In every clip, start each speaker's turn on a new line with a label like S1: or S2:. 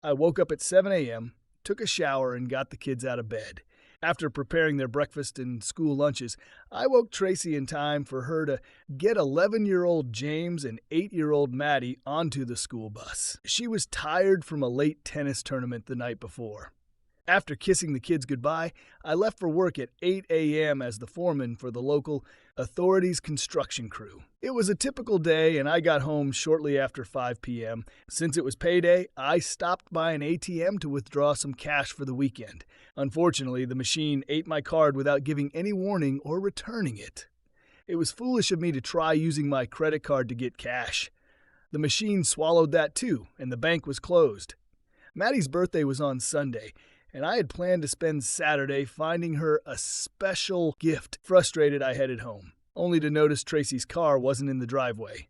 S1: I woke up at 7 a.m., took a shower, and got the kids out of bed. After preparing their breakfast and school lunches, I woke Tracy in time for her to get 11-year-old James and 8-year-old Maddie onto the school bus. She was tired from a late tennis tournament the night before. After kissing the kids goodbye, I left for work at 8 a.m. as the foreman for the local authorities construction crew. It was a typical day, and I got home shortly after 5 p.m. Since it was payday, I stopped by an ATM to withdraw some cash for the weekend. Unfortunately, the machine ate my card without giving any warning or returning it. It was foolish of me to try using my credit card to get cash. The machine swallowed that too, and the bank was closed. Maddie's birthday was on Sunday, and I had planned to spend Saturday finding her a special gift. Frustrated, I headed home, only to notice Tracy's car wasn't in the driveway.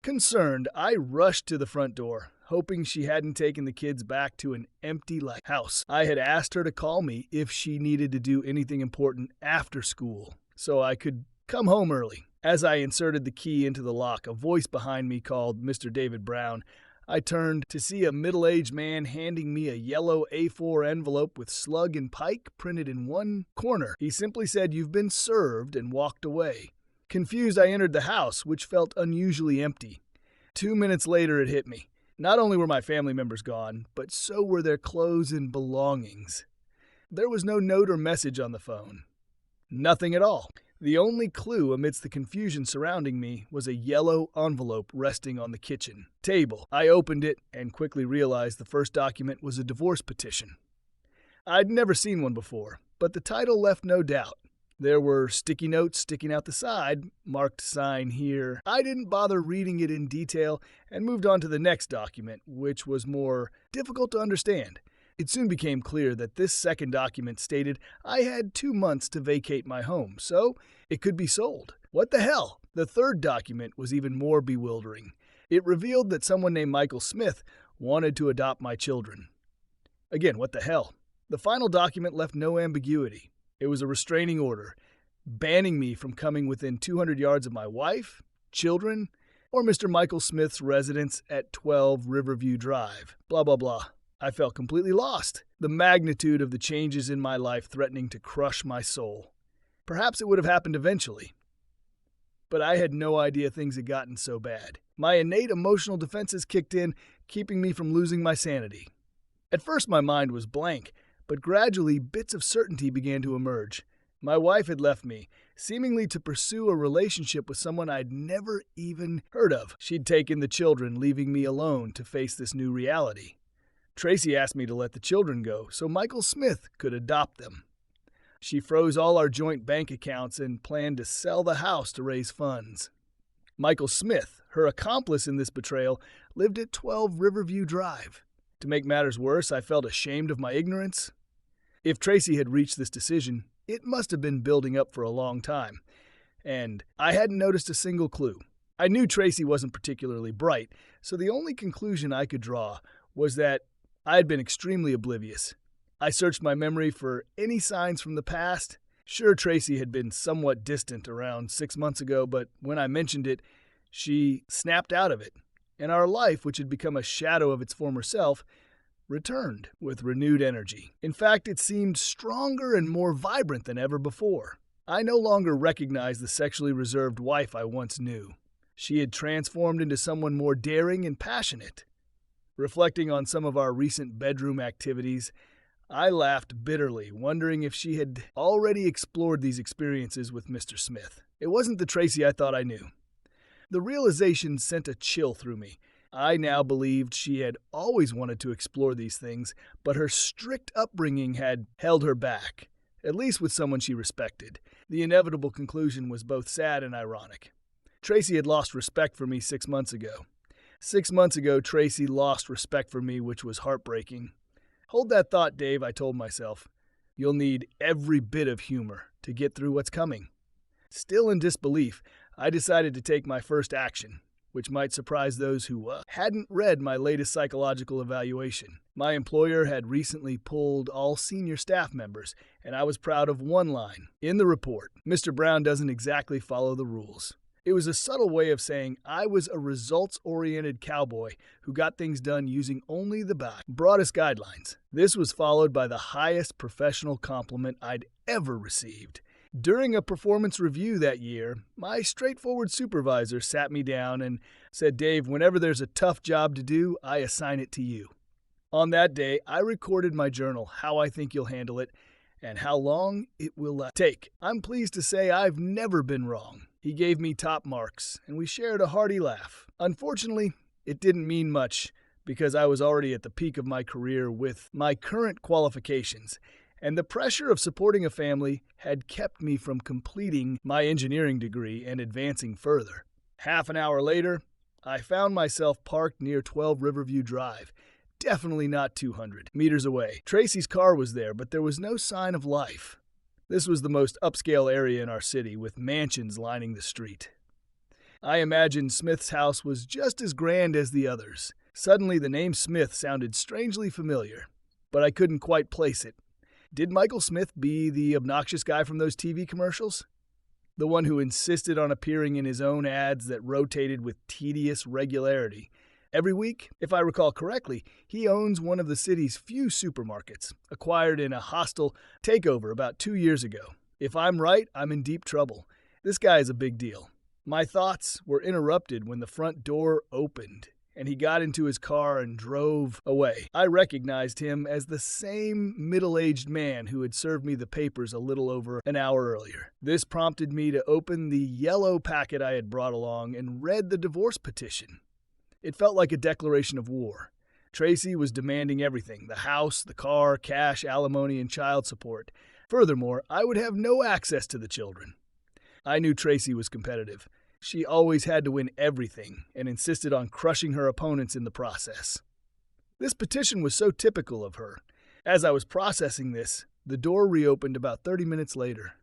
S1: Concerned, I rushed to the front door, hoping she hadn't taken the kids back to an empty house. I had asked her to call me if she needed to do anything important after school, so I could come home early. As I inserted the key into the lock, a voice behind me called Mr. David Brown. I turned to see a middle-aged man handing me a yellow A4 envelope with Slug and Pike printed in one corner. He simply said, "You've been served," and walked away. Confused, I entered the house, which felt unusually empty. 2 minutes later, it hit me. Not only were my family members gone, but so were their clothes and belongings. There was no note or message on the phone. Nothing at all. The only clue amidst the confusion surrounding me was a yellow envelope resting on the kitchen table. I opened it and quickly realized the first document was a divorce petition. I'd never seen one before, but the title left no doubt. There were sticky notes sticking out the side, marked "Sign here." I didn't bother reading it in detail and moved on to the next document, which was more difficult to understand. It soon became clear that this second document stated I had 2 months to vacate my home, so it could be sold. What the hell? The third document was even more bewildering. It revealed that someone named Michael Smith wanted to adopt my children. Again, what the hell? The final document left no ambiguity. It was a restraining order, banning me from coming within 200 yards of my wife, children, or Mr. Michael Smith's residence at 12 Riverview Drive. Blah, blah, blah. I felt completely lost, the magnitude of the changes in my life threatening to crush my soul. Perhaps it would have happened eventually, but I had no idea things had gotten so bad. My innate emotional defenses kicked in, keeping me from losing my sanity. At first my mind was blank, but gradually bits of certainty began to emerge. My wife had left me, seemingly to pursue a relationship with someone I'd never even heard of. She'd taken the children, leaving me alone to face this new reality. Tracy asked me to let the children go so Michael Smith could adopt them. She froze all our joint bank accounts and planned to sell the house to raise funds. Michael Smith, her accomplice in this betrayal, lived at 12 Riverview Drive. To make matters worse, I felt ashamed of my ignorance. If Tracy had reached this decision, it must have been building up for a long time, and I hadn't noticed a single clue. I knew Tracy wasn't particularly bright, so the only conclusion I could draw was that I had been extremely oblivious. I searched my memory for any signs from the past. Sure, Tracy had been somewhat distant around 6 months ago, but when I mentioned it, she snapped out of it, and our life, which had become a shadow of its former self, returned with renewed energy. In fact, it seemed stronger and more vibrant than ever before. I no longer recognized the sexually reserved wife I once knew. She had transformed into someone more daring and passionate. Reflecting on some of our recent bedroom activities, I laughed bitterly, wondering if she had already explored these experiences with Mr. Smith. It wasn't the Tracy I thought I knew. The realization sent a chill through me. I now believed she had always wanted to explore these things, but her strict upbringing had held her back, at least with someone she respected. The inevitable conclusion was both sad and ironic. Tracy had lost respect for me 6 months ago. 6 months ago, Tracy lost respect for me, which was heartbreaking. Hold that thought, Dave, I told myself. You'll need every bit of humor to get through what's coming. Still in disbelief, I decided to take my first action, which might surprise those who hadn't read my latest psychological evaluation. My employer had recently pulled all senior staff members, and I was proud of one line in the report. Mr. Brown doesn't exactly follow the rules. It was a subtle way of saying I was a results-oriented cowboy who got things done using only the broadest guidelines. This was followed by the highest professional compliment I'd ever received. During a performance review that year, my straightforward supervisor sat me down and said, "Dave, whenever there's a tough job to do, I assign it to you." On that day, I recorded my journal how I think you'll handle it and how long it will take. I'm pleased to say I've never been wrong. He gave me top marks, and we shared a hearty laugh. Unfortunately, it didn't mean much because I was already at the peak of my career with my current qualifications, and the pressure of supporting a family had kept me from completing my engineering degree and advancing further. Half an hour later, I found myself parked near 12 Riverview Drive, definitely not 200 meters away. Tracy's car was there, but there was no sign of life. This was the most upscale area in our city, with mansions lining the street. I imagined Smith's house was just as grand as the others. Suddenly, the name Smith sounded strangely familiar, but I couldn't quite place it. Did Michael Smith be the obnoxious guy from those TV commercials? The one who insisted on appearing in his own ads that rotated with tedious regularity. Every week, if I recall correctly, he owns one of the city's few supermarkets, acquired in a hostile takeover about 2 years ago. If I'm right, I'm in deep trouble. This guy is a big deal. My thoughts were interrupted when the front door opened, and he got into his car and drove away. I recognized him as the same middle-aged man who had served me the papers a little over an hour earlier. This prompted me to open the yellow packet I had brought along and read the divorce petition. It felt like a declaration of war. Tracy was demanding everything: the house, the car, cash, alimony, and child support. Furthermore, I would have no access to the children. I knew Tracy was competitive. She always had to win everything and insisted on crushing her opponents in the process. This petition was so typical of her. As I was processing this, the door reopened about 30 minutes later.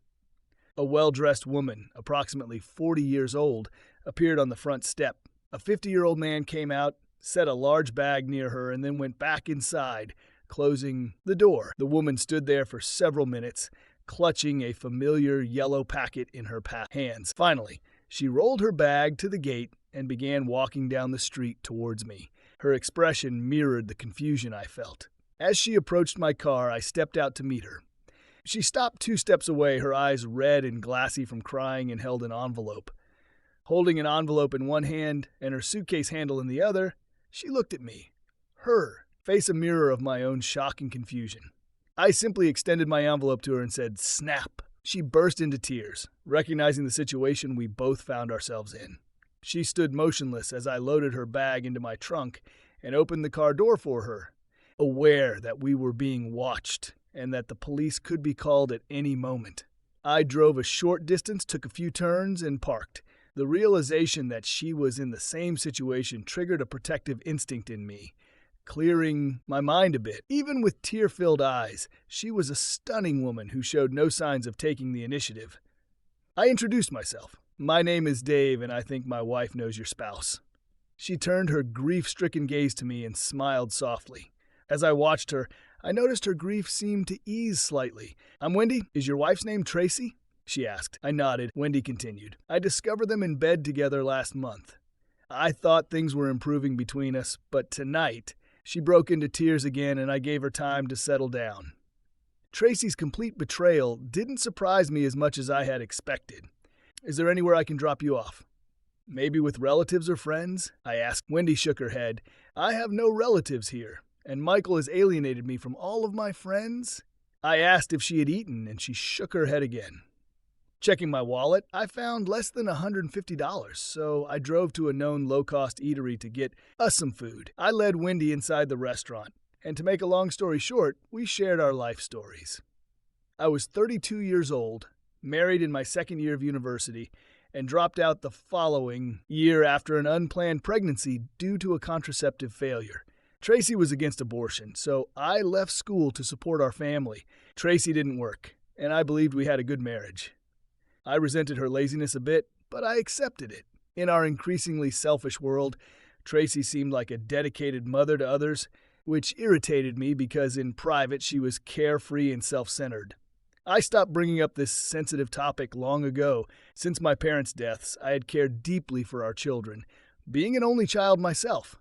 S1: A well-dressed woman, approximately 40 years old, appeared on the front step. A 50-year-old man came out, set a large bag near her, and then went back inside, closing the door. The woman stood there for several minutes, clutching a familiar yellow packet in her hands. Finally, she rolled her bag to the gate and began walking down the street towards me. Her expression mirrored the confusion I felt. As she approached my car, I stepped out to meet her. She stopped 2 steps away, her eyes red and glassy from crying, and held an envelope. Holding an envelope in one hand and her suitcase handle in the other, she looked at me. Her face a mirror of my own shock and confusion. I simply extended my envelope to her and said, "Snap." She burst into tears, recognizing the situation we both found ourselves in. She stood motionless as I loaded her bag into my trunk and opened the car door for her, aware that we were being watched and that the police could be called at any moment. I drove a short distance, took a few turns, and parked. The realization that she was in the same situation triggered a protective instinct in me, clearing my mind a bit. Even with tear-filled eyes, she was a stunning woman who showed no signs of taking the initiative. I introduced myself. "My name is Dave, and I think my wife knows your spouse." She turned her grief-stricken gaze to me and smiled softly. As I watched her, I noticed her grief seemed to ease slightly. "I'm Wendy. Is your wife's name Tracy?" she asked. I nodded. Wendy continued. "I discovered them in bed together last month. I thought things were improving between us, but tonight she broke into tears again and I gave her time to settle down." Tracy's complete betrayal didn't surprise me as much as I had expected. "Is there anywhere I can drop you off?" "Maybe with relatives or friends?" I asked. Wendy shook her head. "I have no relatives here, and Michael has alienated me from all of my friends." I asked if she had eaten, and she shook her head again. Checking my wallet, I found less than $150, so I drove to a known low-cost eatery to get us some food. I led Wendy inside the restaurant, and to make a long story short, we shared our life stories. I was 32 years old, married in my second year of university, and dropped out the following year after an unplanned pregnancy due to a contraceptive failure. Tracy was against abortion, so I left school to support our family. Tracy didn't work, and I believed we had a good marriage. I resented her laziness a bit, but I accepted it. In our increasingly selfish world, Tracy seemed like a dedicated mother to others, which irritated me because in private she was carefree and self-centered. I stopped bringing up this sensitive topic long ago. Since my parents' deaths, I had cared deeply for our children, being an only child myself.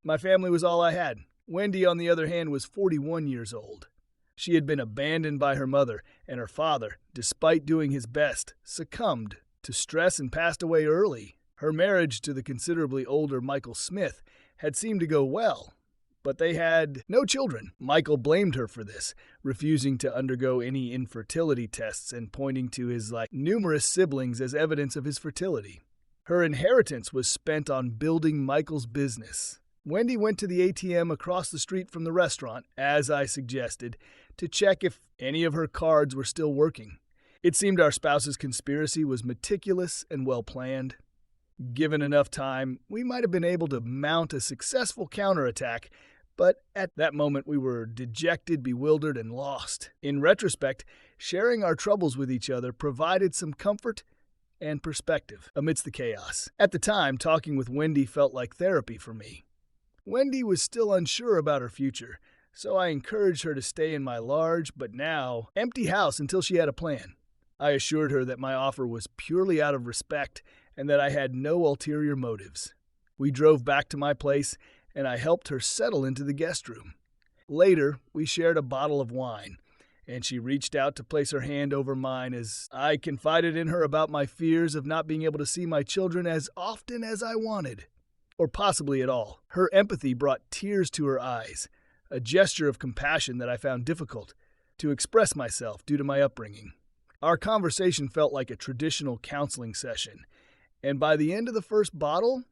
S1: My family was all I had. Wendy, on the other hand, was 41 years old. She had been abandoned by her mother, and her father, despite doing his best, succumbed to stress and passed away early. Her marriage to the considerably older Michael Smith had seemed to go well, but they had no children. Michael blamed her for this, refusing to undergo any infertility tests and pointing to his numerous siblings as evidence of his fertility. Her inheritance was spent on building Michael's business. Wendy went to the ATM across the street from the restaurant, as I suggested, to check if any of her cards were still working. It seemed our spouse's conspiracy was meticulous and well-planned. Given enough time, we might have been able to mount a successful counterattack, but at that moment we were dejected, bewildered, and lost. In retrospect, sharing our troubles with each other provided some comfort and perspective amidst the chaos. At the time, talking with Wendy felt like therapy for me. Wendy was still unsure about her future, so I encouraged her to stay in my large, but now empty house until she had a plan. I assured her that my offer was purely out of respect and that I had no ulterior motives. We drove back to my place, and I helped her settle into the guest room. Later, we shared a bottle of wine, and she reached out to place her hand over mine as I confided in her about my fears of not being able to see my children as often as I wanted, or possibly at all. Her empathy brought tears to her eyes, a gesture of compassion that I found difficult to express myself due to my upbringing. Our conversation felt like a traditional counseling session, and by the end of the first bottle,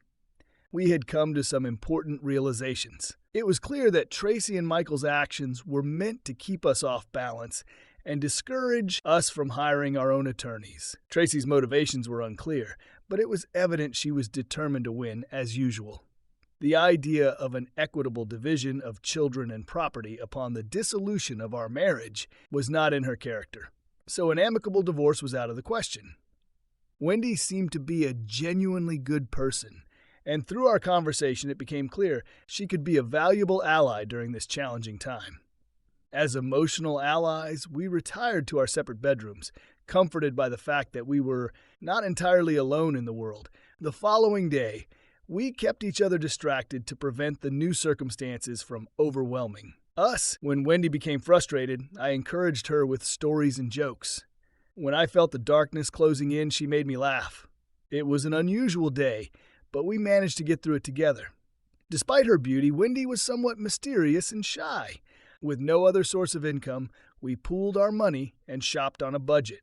S1: we had come to some important realizations. It was clear that Tracy and Michael's actions were meant to keep us off balance and discourage us from hiring our own attorneys. Tracy's motivations were unclear, but it was evident she was determined to win, as usual. The idea of an equitable division of children and property upon the dissolution of our marriage was not in her character, so an amicable divorce was out of the question. Wendy seemed to be a genuinely good person, and through our conversation it became clear she could be a valuable ally during this challenging time. As emotional allies, we retired to our separate bedrooms, comforted by the fact that we were not entirely alone in the world. The following day, we kept each other distracted to prevent the new circumstances from overwhelming us. When Wendy became frustrated, I encouraged her with stories and jokes. When I felt the darkness closing in, she made me laugh. It was an unusual day, but we managed to get through it together. Despite her beauty, Wendy was somewhat mysterious and shy. With no other source of income, we pooled our money and shopped on a budget.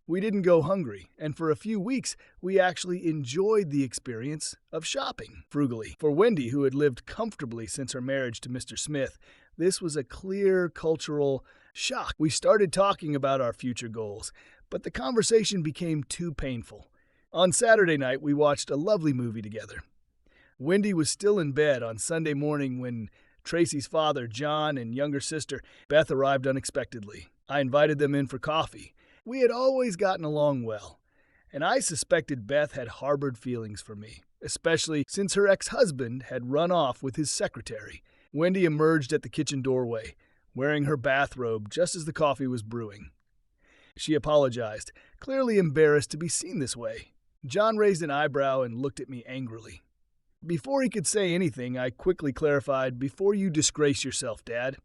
S1: We didn't go hungry, and for a few weeks, we actually enjoyed the experience of shopping frugally. For Wendy, who had lived comfortably since her marriage to Mr. Smith, this was a clear cultural shock. We started talking about our future goals, but the conversation became too painful. On Saturday night, we watched a lovely movie together. Wendy was still in bed on Sunday morning when Tracy's father, John, and younger sister, Beth, arrived unexpectedly. I invited them in for coffee. We had always gotten along well, and I suspected Beth had harbored feelings for me, especially since her ex-husband had run off with his secretary. Wendy emerged at the kitchen doorway, wearing her bathrobe just as the coffee was brewing. She apologized, clearly embarrassed to be seen this way. John raised an eyebrow and looked at me angrily. Before he could say anything, I quickly clarified, "Before you disgrace yourself, Dad.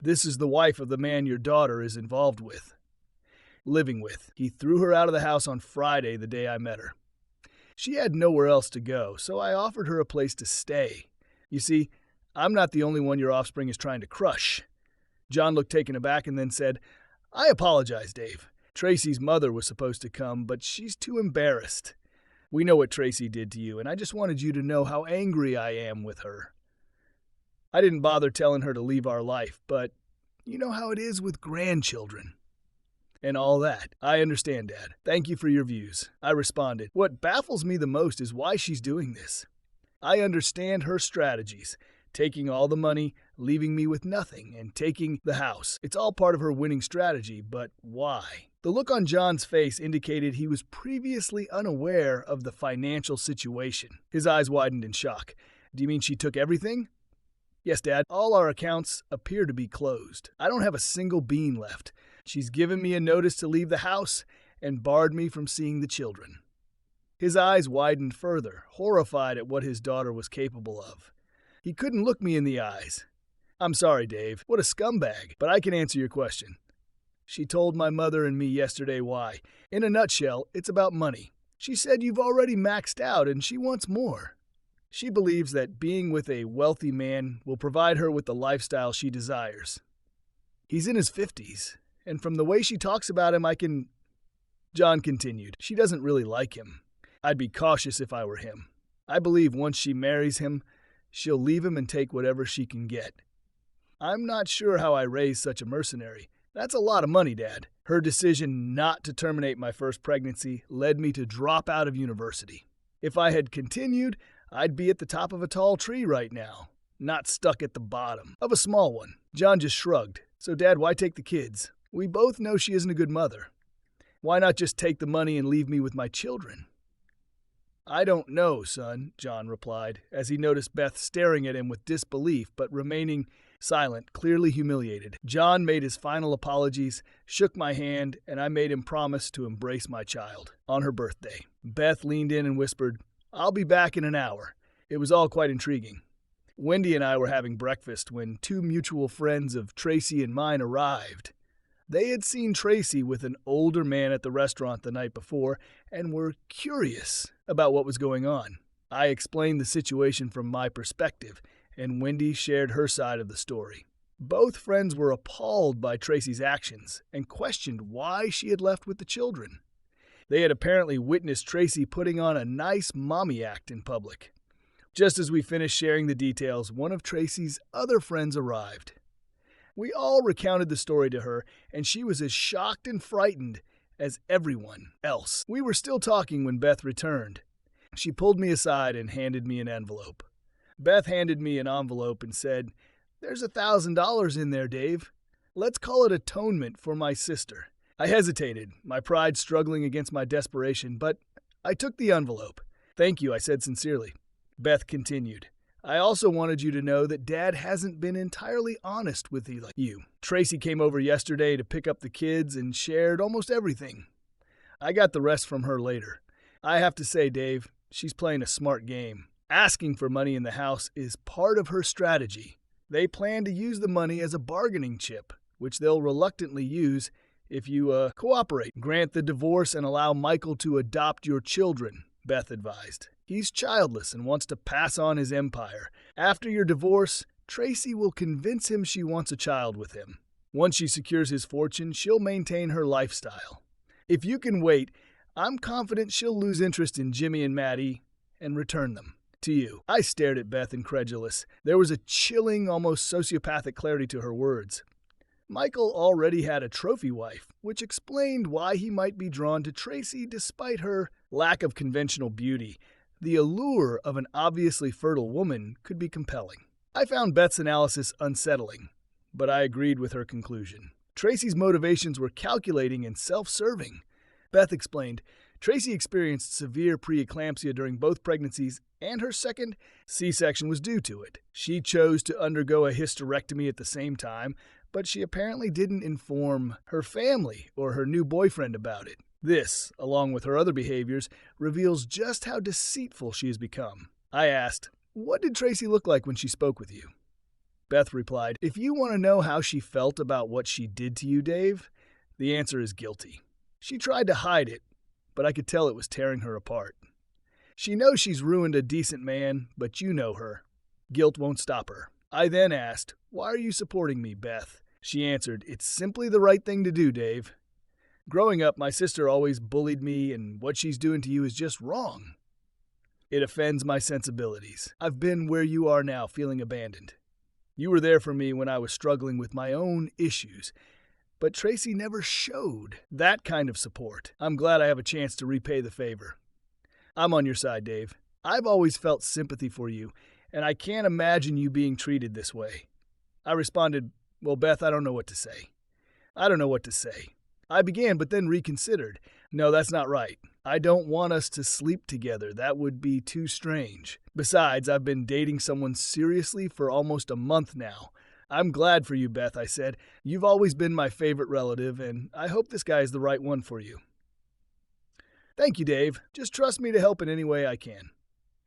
S1: This is the wife of the man your daughter is involved with. Living with. He threw her out of the house on Friday, the day I met her. She had nowhere else to go, so I offered her a place to stay. You see, I'm not the only one your offspring is trying to crush." John looked taken aback and then said, "I apologize, Dave. Tracy's mother was supposed to come, but she's too embarrassed. We know what Tracy did to you, and I just wanted you to know how angry I am with her. I didn't bother telling her to leave our life, but you know how it is with grandchildren. And all that. I understand, Dad. Thank you for your views." I responded, "What baffles me the most is why she's doing this. I understand her strategies. Taking all the money, leaving me with nothing, and taking the house. It's all part of her winning strategy, but why?" The look on John's face indicated he was previously unaware of the financial situation. His eyes widened in shock. "Do you mean she took everything?" Yes, Dad, all our accounts appear to be closed. I don't have a single bean left. She's given me a notice to leave the house and barred me from seeing the children. His eyes widened further, horrified at what his daughter was capable of. He couldn't look me in the eyes. I'm sorry, Dave. What a scumbag. But I can answer your question. She told my mother and me yesterday why. In a nutshell, it's about money. She said you've already maxed out and she wants more. She believes that being with a wealthy man will provide her with the lifestyle she desires. He's in his 50s, and from the way she talks about him, I can... John continued, she doesn't really like him. I'd be cautious if I were him. I believe once she marries him, she'll leave him and take whatever she can get. I'm not sure how I raised such a mercenary. That's a lot of money, Dad. Her decision not to terminate my first pregnancy led me to drop out of university. If I had continued, I'd be at the top of a tall tree right now, not stuck at the bottom of a small one. John just shrugged. So, Dad, why take the kids? We both know she isn't a good mother. Why not just take the money and leave me with my children? I don't know, son, John replied, as he noticed Beth staring at him with disbelief but remaining silent, clearly humiliated. John made his final apologies, shook my hand, and I made him promise to embrace my child on her birthday. Beth leaned in and whispered, I'll be back in an hour. It was all quite intriguing. Wendy and I were having breakfast when two mutual friends of Tracy and mine arrived. They had seen Tracy with an older man at the restaurant the night before and were curious about what was going on. I explained the situation from my perspective, and Wendy shared her side of the story. Both friends were appalled by Tracy's actions and questioned why she had left with the children. They had apparently witnessed Tracy putting on a nice mommy act in public. Just as we finished sharing the details, one of Tracy's other friends arrived. We all recounted the story to her, and she was as shocked and frightened as everyone else. We were still talking when Beth returned. She pulled me aside and handed me an envelope. Beth handed me an envelope and said, There's $1,000 in there, Dave. Let's call it atonement for my sister. I hesitated, my pride struggling against my desperation, but I took the envelope. Thank you, I said sincerely. Beth continued. I also wanted you to know that Dad hasn't been entirely honest with you. Tracy came over yesterday to pick up the kids and shared almost everything. I got the rest from her later. I have to say, Dave, she's playing a smart game. Asking for money in the house is part of her strategy. They plan to use the money as a bargaining chip, which they'll reluctantly use if you cooperate. Grant the divorce and allow Michael to adopt your children, Beth advised. He's childless and wants to pass on his empire. After your divorce, Tracy will convince him she wants a child with him. Once she secures his fortune, she'll maintain her lifestyle. If you can wait, I'm confident she'll lose interest in Jimmy and Maddie and return them to you. I stared at Beth, incredulous. There was a chilling, almost sociopathic clarity to her words. Michael already had a trophy wife, which explained why he might be drawn to Tracy despite her lack of conventional beauty. The allure of an obviously fertile woman could be compelling. I found Beth's analysis unsettling, but I agreed with her conclusion. Tracy's motivations were calculating and self-serving. Beth explained, Tracy experienced severe preeclampsia during both pregnancies, and her second C-section was due to it. She chose to undergo a hysterectomy at the same time, but she apparently didn't inform her family or her new boyfriend about it. This, along with her other behaviors, reveals just how deceitful she has become. I asked, What did Tracy look like when she spoke with you? Beth replied, If you want to know how she felt about what she did to you, Dave, the answer is guilty. She tried to hide it, but I could tell it was tearing her apart. She knows she's ruined a decent man, but you know her. Guilt won't stop her. I then asked, Why are you supporting me, Beth? She answered, It's simply the right thing to do, Dave. Growing up, my sister always bullied me, and what she's doing to you is just wrong. It offends my sensibilities. I've been where you are now, feeling abandoned. You were there for me when I was struggling with my own issues, but Tracy never showed that kind of support. I'm glad I have a chance to repay the favor. I'm on your side, Dave. I've always felt sympathy for you, and I can't imagine you being treated this way. I responded, Well, Beth, I don't know what to say. I don't know what to say. I began, but then reconsidered. No, that's not right. I don't want us to sleep together. That would be too strange. Besides, I've been dating someone seriously for almost a month now. I'm glad for you, Beth, I said. You've always been my favorite relative, and I hope this guy is the right one for you. Thank you, Dave. Just trust me to help in any way I can.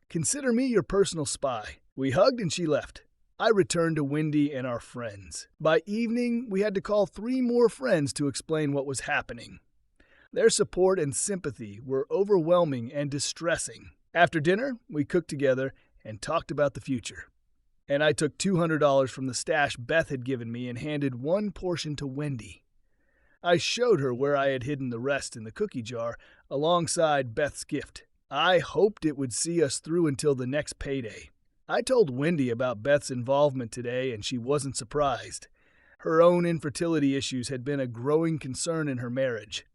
S1: Consider me your personal spy. We hugged and she left. I returned to Wendy and our friends. By evening, we had to call 3 more friends to explain what was happening. Their support and sympathy were overwhelming and distressing. After dinner, we cooked together and talked about the future. And I took $200 from the stash Beth had given me and handed one portion to Wendy. I showed her where I had hidden the rest in the cookie jar alongside Beth's gift. I hoped it would see us through until the next payday. I told Wendy about Beth's involvement today, and she wasn't surprised. Her own infertility issues had been a growing concern in her marriage.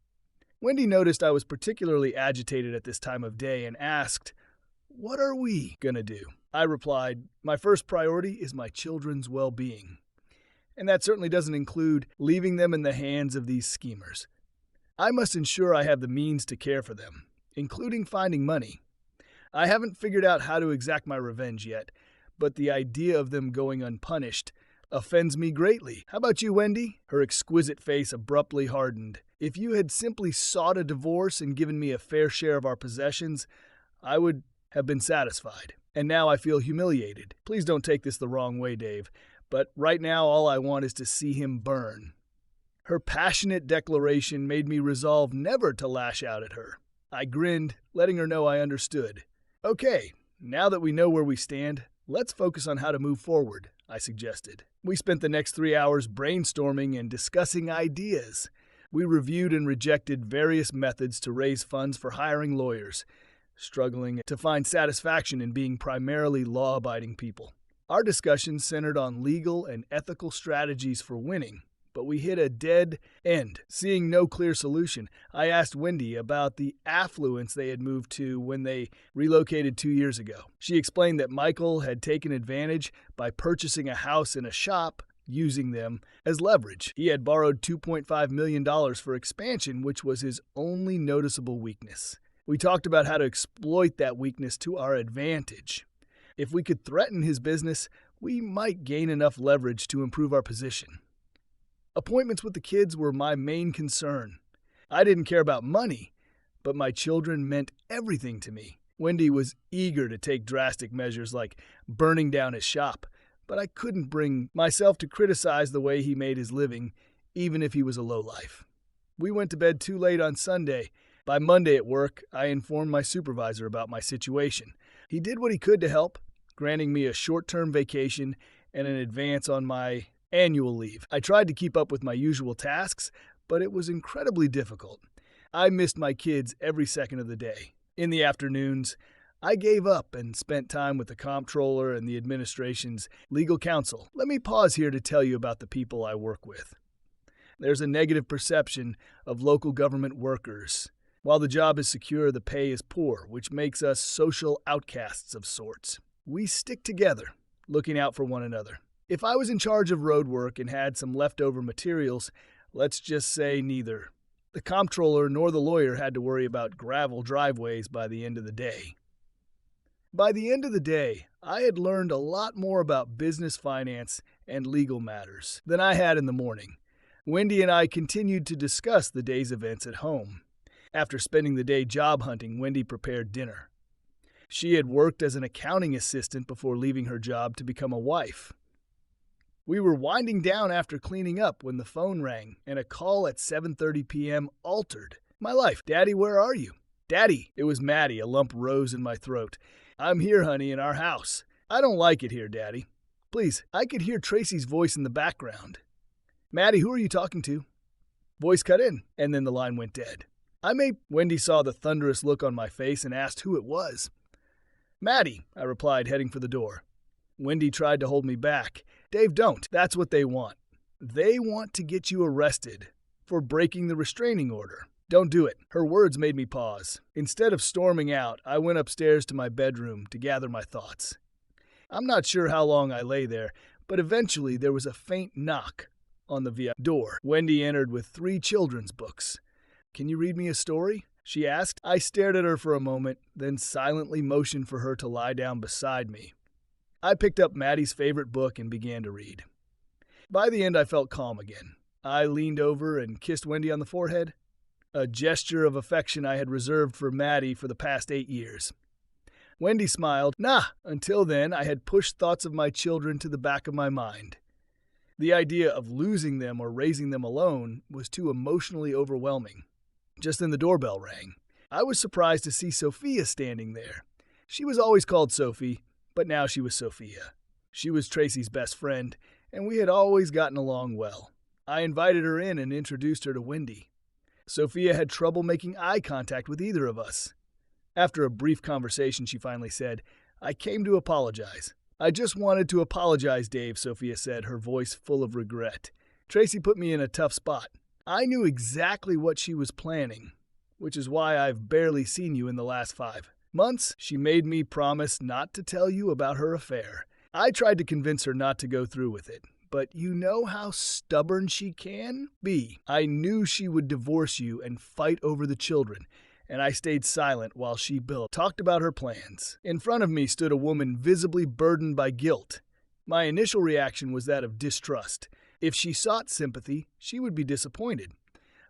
S1: Wendy noticed I was particularly agitated at this time of day and asked, "What are we gonna do?" I replied, "My first priority is my children's well-being. And that certainly doesn't include leaving them in the hands of these schemers. I must ensure I have the means to care for them, including finding money. I haven't figured out how to exact my revenge yet, but the idea of them going unpunished offends me greatly. How about you, Wendy?" Her exquisite face abruptly hardened. "If you had simply sought a divorce and given me a fair share of our possessions, I would have been satisfied. And now I feel humiliated. Please don't take this the wrong way, Dave. But right now, all I want is to see him burn." Her passionate declaration made me resolve never to lash out at her. I grinned, letting her know I understood. "Okay, now that we know where we stand, let's focus on how to move forward," I suggested. We spent the next 3 hours brainstorming and discussing ideas. We reviewed and rejected various methods to raise funds for hiring lawyers, struggling to find satisfaction in being primarily law-abiding people. Our discussions centered on legal and ethical strategies for winning, but we hit a dead end. Seeing no clear solution, I asked Wendy about the affluence they had moved to when they relocated 2 years ago. She explained that Michael had taken advantage by purchasing a house and a shop, using them as leverage. He had borrowed $2.5 million for expansion, which was his only noticeable weakness. We talked about how to exploit that weakness to our advantage. If we could threaten his business, we might gain enough leverage to improve our position. Appointments with the kids were my main concern. I didn't care about money, but my children meant everything to me. Wendy was eager to take drastic measures like burning down his shop, but I couldn't bring myself to criticize the way he made his living, even if he was a lowlife. We went to bed too late on Sunday. By Monday at work, I informed my supervisor about my situation. He did what he could to help, granting me a short-term vacation and an advance on my annual leave. I tried to keep up with my usual tasks, but it was incredibly difficult. I missed my kids every second of the day. In the afternoons, I gave up and spent time with the comptroller and the administration's legal counsel. Let me pause here to tell you about the people I work with. There's a negative perception of local government workers. While the job is secure, the pay is poor, which makes us social outcasts of sorts. We stick together, looking out for one another. If I was in charge of road work and had some leftover materials, let's just say neither the comptroller nor the lawyer had to worry about gravel driveways by the end of the day. By the end of the day, I had learned a lot more about business finance and legal matters than I had in the morning. Wendy and I continued to discuss the day's events at home. After spending the day job hunting, Wendy prepared dinner. She had worked as an accounting assistant before leaving her job to become a wife. We were winding down after cleaning up when the phone rang, and a call at 7:30 p.m. altered my life. "Daddy, where are you?" "Daddy!" It was Maddie. A lump rose in my throat. "I'm here, honey, in our house." "I don't like it here, Daddy." "Please." I could hear Tracy's voice in the background. "Maddie, who are you talking to?" Voice cut in, and then the line went dead. Wendy saw the thunderous look on my face and asked who it was. "Maddie," I replied, heading for the door. Wendy tried to hold me back. "Dave, don't. That's what they want. They want to get you arrested for breaking the restraining order. Don't do it." Her words made me pause. Instead of storming out, I went upstairs to my bedroom to gather my thoughts. I'm not sure how long I lay there, but eventually there was a faint knock on the door. Wendy entered with 3 children's books. "Can you read me a story?" she asked. I stared at her for a moment, then silently motioned for her to lie down beside me. I picked up Maddie's favorite book and began to read. By the end, I felt calm again. I leaned over and kissed Wendy on the forehead, a gesture of affection I had reserved for Maddie for the past 8 years. Wendy smiled. Nah, until then, I had pushed thoughts of my children to the back of my mind. The idea of losing them or raising them alone was too emotionally overwhelming. Just then the doorbell rang. I was surprised to see Sophia standing there. She was always called Sophie, but now she was Sophia. She was Tracy's best friend, and we had always gotten along well. I invited her in and introduced her to Wendy. Sophia had trouble making eye contact with either of us. After a brief conversation, she finally said, I came to apologize. I just wanted to apologize, Dave, Sophia said, her voice full of regret. Tracy put me in a tough spot. I knew exactly what she was planning, which is why I've barely seen you in the last 5 months. She made me promise not to tell you about her affair. I tried to convince her not to go through with it, but you know how stubborn she can be. I knew she would divorce you and fight over the children, and I stayed silent while she talked about her plans. In front of me stood a woman visibly burdened by guilt. My initial reaction was that of distrust. If she sought sympathy, she would be disappointed.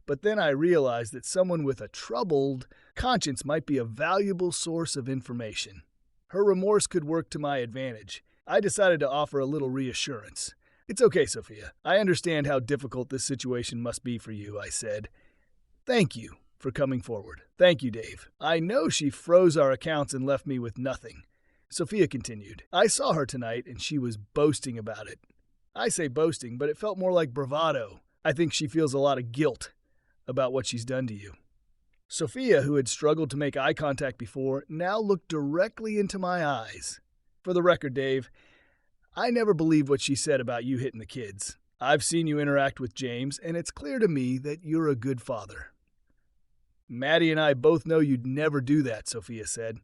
S1: But then I realized that someone with a troubled conscience might be a valuable source of information. Her remorse could work to my advantage. I decided to offer a little reassurance. It's okay, Sophia. I understand how difficult this situation must be for you, I said. Thank you for coming forward. Thank you, Dave. I know she froze our accounts and left me with nothing. Sophia continued. I saw her tonight and she was boasting about it. I say boasting, but it felt more like bravado. I think she feels a lot of guilt about what she's done to you. Sophia, who had struggled to make eye contact before, now looked directly into my eyes. For the record, Dave, I never believed what she said about you hitting the kids. I've seen you interact with James, and it's clear to me that you're a good father. Maddie and I both know you'd never do that, Sophia said,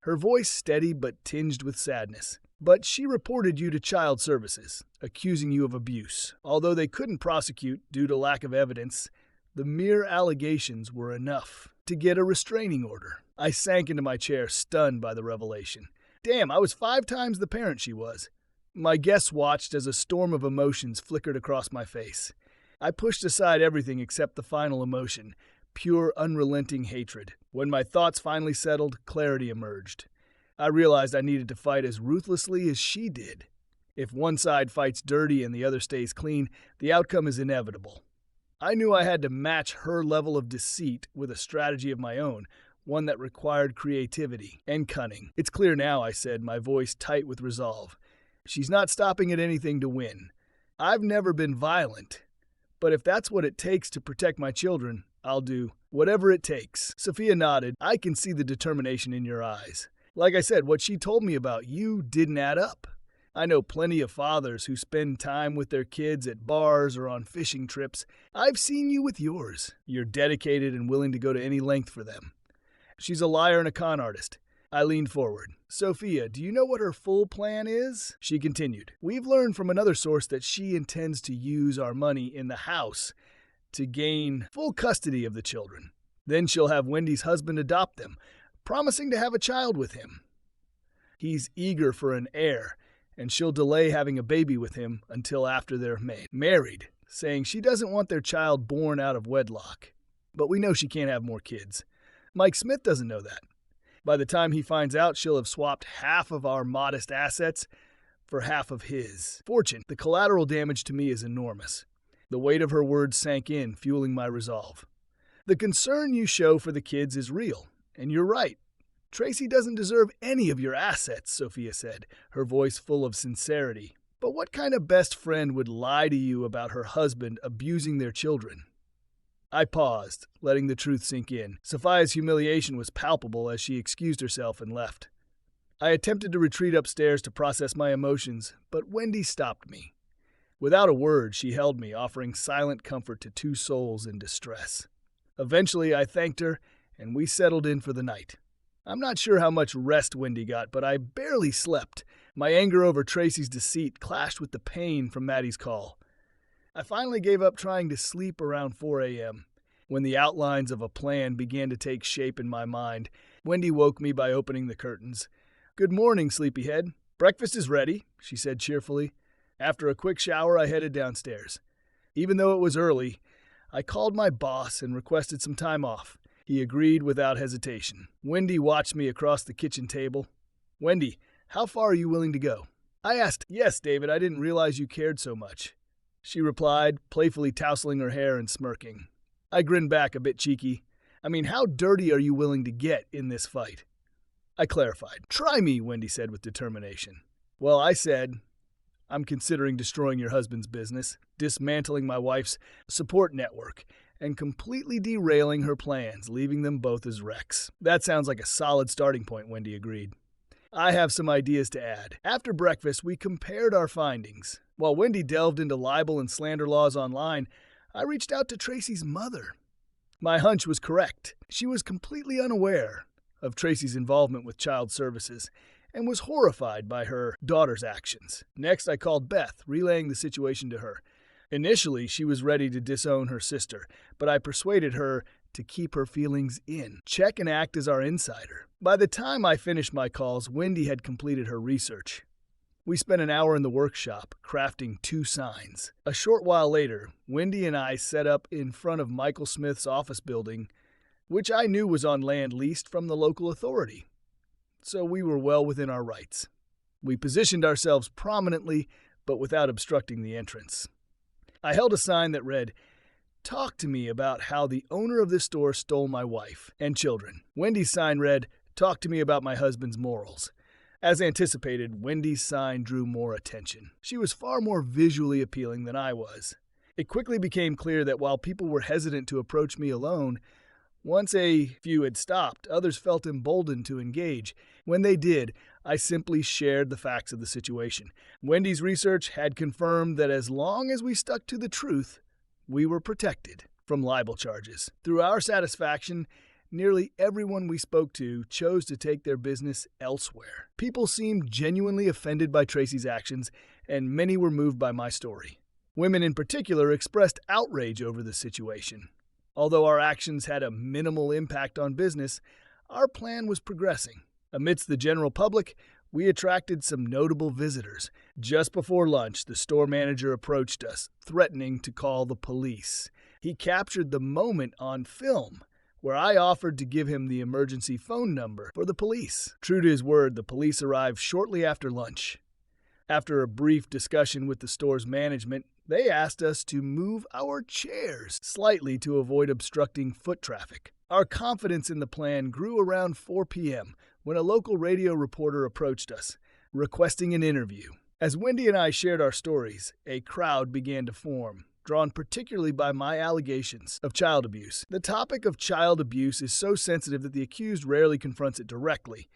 S1: her voice steady but tinged with sadness. But she reported you to Child Services, accusing you of abuse. Although they couldn't prosecute due to lack of evidence, the mere allegations were enough to get a restraining order. I sank into my chair, stunned by the revelation. Damn, I was 5 times the parent she was. My guests watched as a storm of emotions flickered across my face. I pushed aside everything except the final emotion, pure, unrelenting hatred. When my thoughts finally settled, clarity emerged. I realized I needed to fight as ruthlessly as she did. If one side fights dirty and the other stays clean, the outcome is inevitable. I knew I had to match her level of deceit with a strategy of my own, one that required creativity and cunning. It's clear now, I said, my voice tight with resolve. She's not stopping at anything to win. I've never been violent, but if that's what it takes to protect my children, I'll do whatever it takes. Sophia nodded. I can see the determination in your eyes. Like I said, what she told me about you didn't add up. I know plenty of fathers who spend time with their kids at bars or on fishing trips. I've seen you with yours. You're dedicated and willing to go to any length for them. She's a liar and a con artist. I leaned forward. Sophia, do you know what her full plan is? She continued. We've learned from another source that she intends to use our money in the house to gain full custody of the children. Then she'll have Wendy's husband adopt them, promising to have a child with him. He's eager for an heir, and she'll delay having a baby with him until after they're married, saying she doesn't want their child born out of wedlock. But we know she can't have more kids. Mike Smith doesn't know that. By the time he finds out, she'll have swapped half of our modest assets for half of his fortune. The collateral damage to me is enormous. The weight of her words sank in, fueling my resolve. The concern you show for the kids is real, and you're right. Tracy doesn't deserve any of your assets, Sophia said, her voice full of sincerity. But what kind of best friend would lie to you about her husband abusing their children? I paused, letting the truth sink in. Sophia's humiliation was palpable as she excused herself and left. I attempted to retreat upstairs to process my emotions, but Wendy stopped me. Without a word, she held me, offering silent comfort to 2 souls in distress. Eventually, I thanked her, and we settled in for the night. I'm not sure how much rest Wendy got, but I barely slept. My anger over Tracy's deceit clashed with the pain from Maddie's call. I finally gave up trying to sleep around 4 a.m. When the outlines of a plan began to take shape in my mind, Wendy woke me by opening the curtains. "Good morning, sleepyhead. Breakfast is ready," she said cheerfully. After a quick shower, I headed downstairs. Even though it was early, I called my boss and requested some time off. He agreed without hesitation. Wendy watched me across the kitchen table. "Wendy, how far are you willing to go?" I asked. "Yes, David, I didn't realize you cared so much." She replied, playfully tousling her hair and smirking. I grinned back, a bit cheeky. "I mean, how dirty are you willing to get in this fight?" I clarified. "Try me," Wendy said with determination. "Well," I said, "I'm considering destroying your husband's business, dismantling my wife's support network, and completely derailing her plans, leaving them both as wrecks." "That sounds like a solid starting point," Wendy agreed. "I have some ideas to add." After breakfast, we compared our findings. While Wendy delved into libel and slander laws online, I reached out to Tracy's mother. My hunch was correct. She was completely unaware of Tracy's involvement with child services and was horrified by her daughter's actions. Next, I called Beth, relaying the situation to her. Initially, she was ready to disown her sister, but I persuaded her to keep her feelings in, check and act as our insider. By the time I finished my calls, Wendy had completed her research. We spent an hour in the workshop, crafting 2 signs. A short while later, Wendy and I set up in front of Michael Smith's office building, which I knew was on land leased from the local authority. So we were well within our rights. We positioned ourselves prominently, but without obstructing the entrance. I held a sign that read, "Talk to me about how the owner of this store stole my wife and children." Wendy's sign read, "Talk to me about my husband's morals." As anticipated, Wendy's sign drew more attention. She was far more visually appealing than I was. It quickly became clear that while people were hesitant to approach me alone, once a few had stopped, others felt emboldened to engage. When they did, I simply shared the facts of the situation. Wendy's research had confirmed that as long as we stuck to the truth, we were protected from libel charges. Through our satisfaction, nearly everyone we spoke to chose to take their business elsewhere. People seemed genuinely offended by Tracy's actions, and many were moved by my story. Women in particular expressed outrage over the situation. Although our actions had a minimal impact on business, our plan was progressing. Amidst the general public, we attracted some notable visitors. Just before lunch, the store manager approached us, threatening to call the police. He captured the moment on film, where I offered to give him the emergency phone number for the police. True to his word, the police arrived shortly after lunch. After a brief discussion with the store's management, they asked us to move our chairs slightly to avoid obstructing foot traffic. Our confidence in the plan grew around 4 p.m. when a local radio reporter approached us, requesting an interview. As Wendy and I shared our stories, a crowd began to form, drawn particularly by my allegations of child abuse. The topic of child abuse is so sensitive that the accused rarely confronts it directly,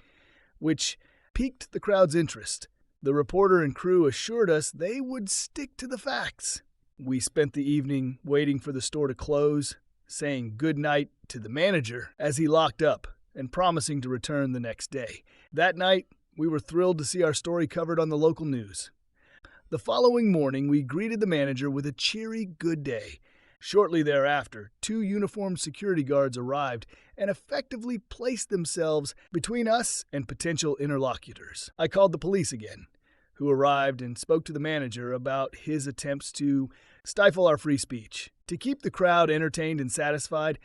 S1: which piqued the crowd's interest. The reporter and crew assured us they would stick to the facts. We spent the evening waiting for the store to close, saying goodnight to the manager as he locked up and promising to return the next day. That night, we were thrilled to see our story covered on the local news. The following morning, we greeted the manager with a cheery good day. Shortly thereafter, 2 uniformed security guards arrived and effectively placed themselves between us and potential interlocutors. I called the police again, who arrived and spoke to the manager about his attempts to stifle our free speech. To keep the crowd entertained and satisfied,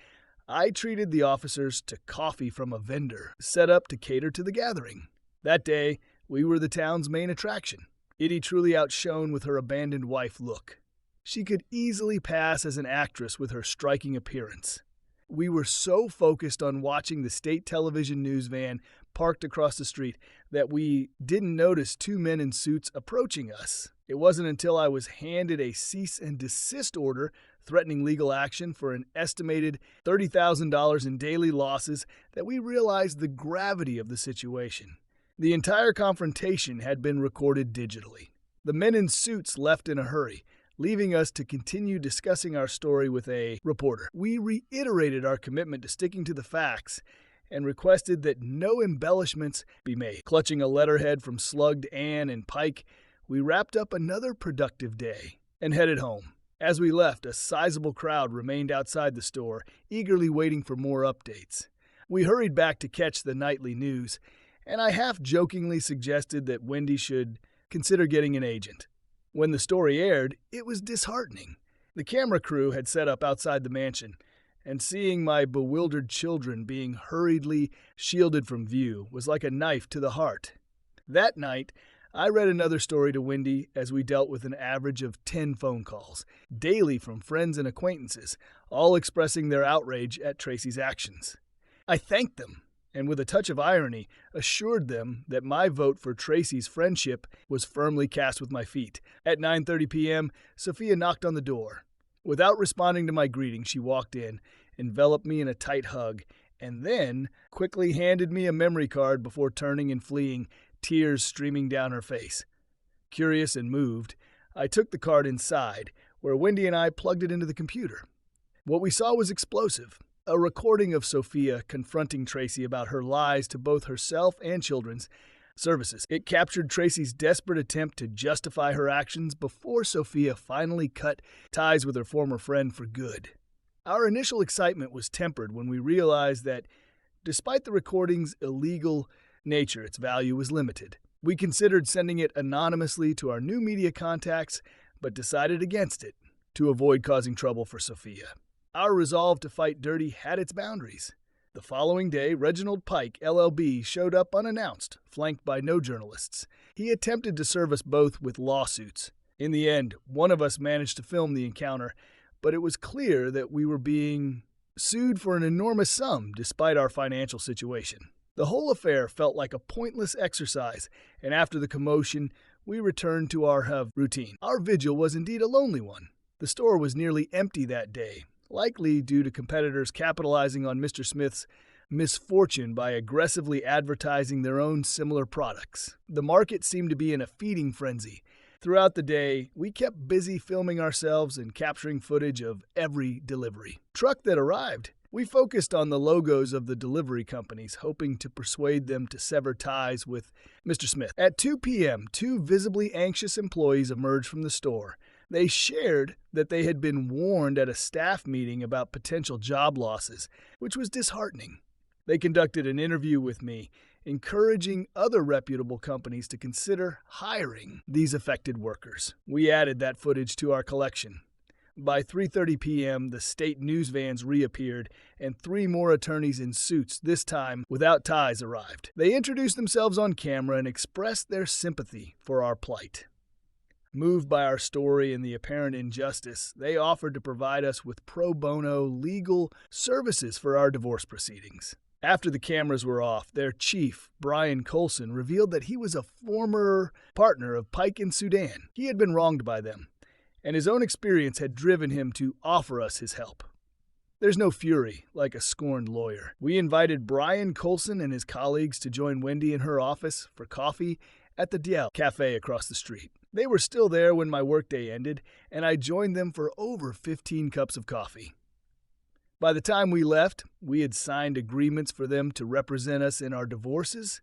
S1: I treated the officers to coffee from a vendor set up to cater to the gathering. That day, we were the town's main attraction. Itty truly outshone with her abandoned wife look. She could easily pass as an actress with her striking appearance. We were so focused on watching the state television news van parked across the street that we didn't notice 2 men in suits approaching us. It wasn't until I was handed a cease and desist order threatening legal action for an estimated $30,000 in daily losses that we realized the gravity of the situation. The entire confrontation had been recorded digitally. The men in suits left in a hurry, leaving us to continue discussing our story with a reporter. We reiterated our commitment to sticking to the facts and requested that no embellishments be made. Clutching a letterhead from Slugged Ann and Pike, we wrapped up another productive day and headed home. As we left, a sizable crowd remained outside the store, eagerly waiting for more updates. We hurried back to catch the nightly news, and I half-jokingly suggested that Wendy should consider getting an agent. When the story aired, it was disheartening. The camera crew had set up outside the mansion, and seeing my bewildered children being hurriedly shielded from view was like a knife to the heart. That night, I read another story to Wendy as we dealt with an average of 10 phone calls, daily from friends and acquaintances, all expressing their outrage at Tracy's actions. I thanked them, and with a touch of irony, assured them that my vote for Tracy's friendship was firmly cast with my feet. At 9:30 p.m., Sophia knocked on the door. Without responding to my greeting, she walked in, enveloped me in a tight hug, and then quickly handed me a memory card before turning and fleeing, tears streaming down her face. Curious and moved, I took the card inside, where Wendy and I plugged it into the computer. What we saw was explosive. A recording of Sophia confronting Tracy about her lies to both herself and children's services. It captured Tracy's desperate attempt to justify her actions before Sophia finally cut ties with her former friend for good. Our initial excitement was tempered when we realized that, despite the recording's illegal nature, its value was limited. We considered sending it anonymously to our new media contacts, but decided against it to avoid causing trouble for Sophia. Our resolve to fight dirty had its boundaries. The following day, Reginald Pike, LLB, showed up unannounced, flanked by no journalists. He attempted to serve us both with lawsuits. In the end, one of us managed to film the encounter, but it was clear that we were being sued for an enormous sum despite our financial situation. The whole affair felt like a pointless exercise, and after the commotion, we returned to our routine. Our vigil was indeed a lonely one. The store was nearly empty that day, likely due to competitors capitalizing on Mr. Smith's misfortune by aggressively advertising their own similar products. The market seemed to be in a feeding frenzy. Throughout the day, we kept busy filming ourselves and capturing footage of every delivery truck that arrived. We focused on the logos of the delivery companies, hoping to persuade them to sever ties with Mr. Smith. At 2 p.m., two visibly anxious employees emerged from the store. They shared that they had been warned at a staff meeting about potential job losses, which was disheartening. They conducted an interview with me, encouraging other reputable companies to consider hiring these affected workers. We added that footage to our collection. By 3:30 p.m., the state news vans reappeared, and 3 more attorneys in suits, this time without ties, arrived. They introduced themselves on camera and expressed their sympathy for our plight. Moved by our story and the apparent injustice, they offered to provide us with pro bono legal services for our divorce proceedings. After the cameras were off, their chief, Brian Colson, revealed that he was a former partner of Pike and Sudan. He had been wronged by them, and his own experience had driven him to offer us his help. There's no fury like a scorned lawyer. We invited Brian Colson and his colleagues to join Wendy in her office for coffee at the Dial Cafe across the street. They were still there when my workday ended, and I joined them for over 15 cups of coffee. By the time we left, we had signed agreements for them to represent us in our divorces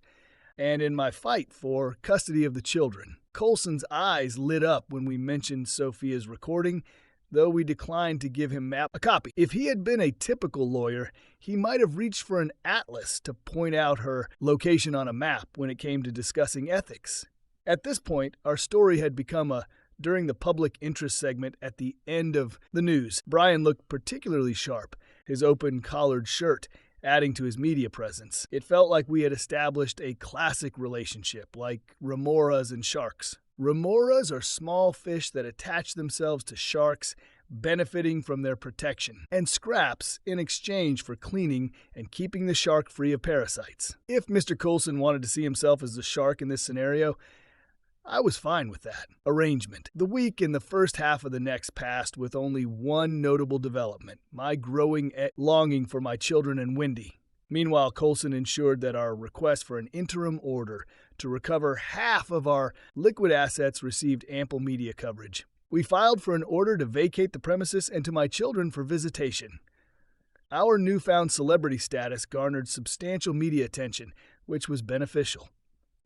S1: and in my fight for custody of the children. Colson's eyes lit up when we mentioned Sophia's recording, though we declined to give him a copy. If he had been a typical lawyer, he might have reached for an atlas to point out her location on a map when it came to discussing ethics. At this point, our story had become during the public interest segment at the end of the news. Brian looked particularly sharp, his open collared shirt adding to his media presence. It felt like we had established a classic relationship, like remoras and sharks. Remoras are small fish that attach themselves to sharks, benefiting from their protection, and scraps in exchange for cleaning and keeping the shark free of parasites. If Mr. Colson wanted to see himself as the shark in this scenario, I was fine with that arrangement. The week and the first half of the next passed with only one notable development: my growing longing for my children and Wendy. Meanwhile, Colson ensured that our request for an interim order to recover half of our liquid assets received ample media coverage. We filed for an order to vacate the premises and to my children for visitation. Our newfound celebrity status garnered substantial media attention, which was beneficial.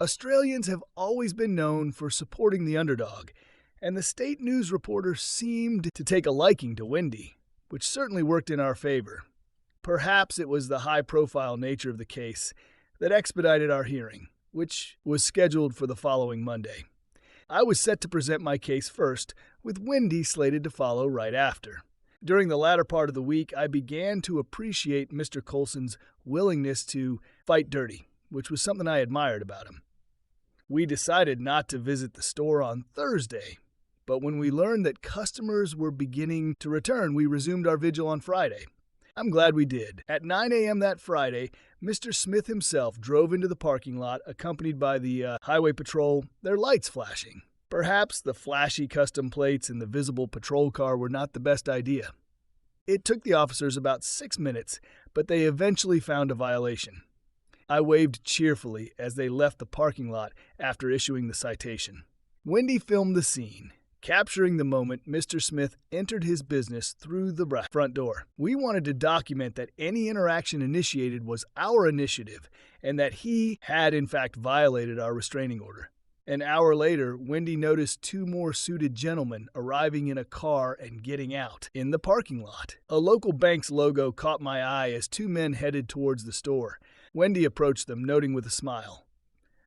S1: Australians have always been known for supporting the underdog, and the state news reporter seemed to take a liking to Wendy, which certainly worked in our favor. Perhaps it was the high-profile nature of the case that expedited our hearing, which was scheduled for the following Monday. I was set to present my case first, with Wendy slated to follow right after. During the latter part of the week, I began to appreciate Mr. Colson's willingness to fight dirty, which was something I admired about him. We decided not to visit the store on Thursday, but when we learned that customers were beginning to return, we resumed our vigil on Friday. I'm glad we did. At 9 a.m. that Friday, Mr. Smith himself drove into the parking lot, accompanied by the highway patrol, their lights flashing. Perhaps the flashy custom plates in the visible patrol car were not the best idea. It took the officers about 6 minutes, but they eventually found a violation. I waved cheerfully as they left the parking lot after issuing the citation. Wendy filmed the scene, capturing the moment Mr. Smith entered his business through the front door. We wanted to document that any interaction initiated was our initiative and that he had in fact violated our restraining order. An hour later, Wendy noticed 2 more suited gentlemen arriving in a car and getting out in the parking lot. A local bank's logo caught my eye as 2 men headed towards the store. Wendy approached them, noting with a smile,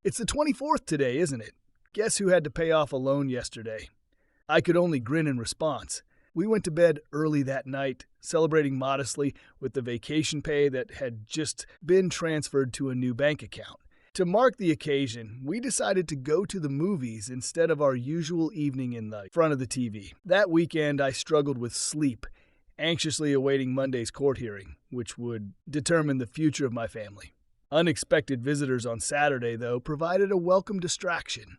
S1: "It's the 24th today, isn't it? Guess who had to pay off a loan yesterday?" I could only grin in response. We went to bed early that night, celebrating modestly with the vacation pay that had just been transferred to a new bank account. To mark the occasion, we decided to go to the movies instead of our usual evening in the front of the TV. That weekend, I struggled with sleep, anxiously awaiting Monday's court hearing, which would determine the future of my family. Unexpected visitors on Saturday, though, provided a welcome distraction.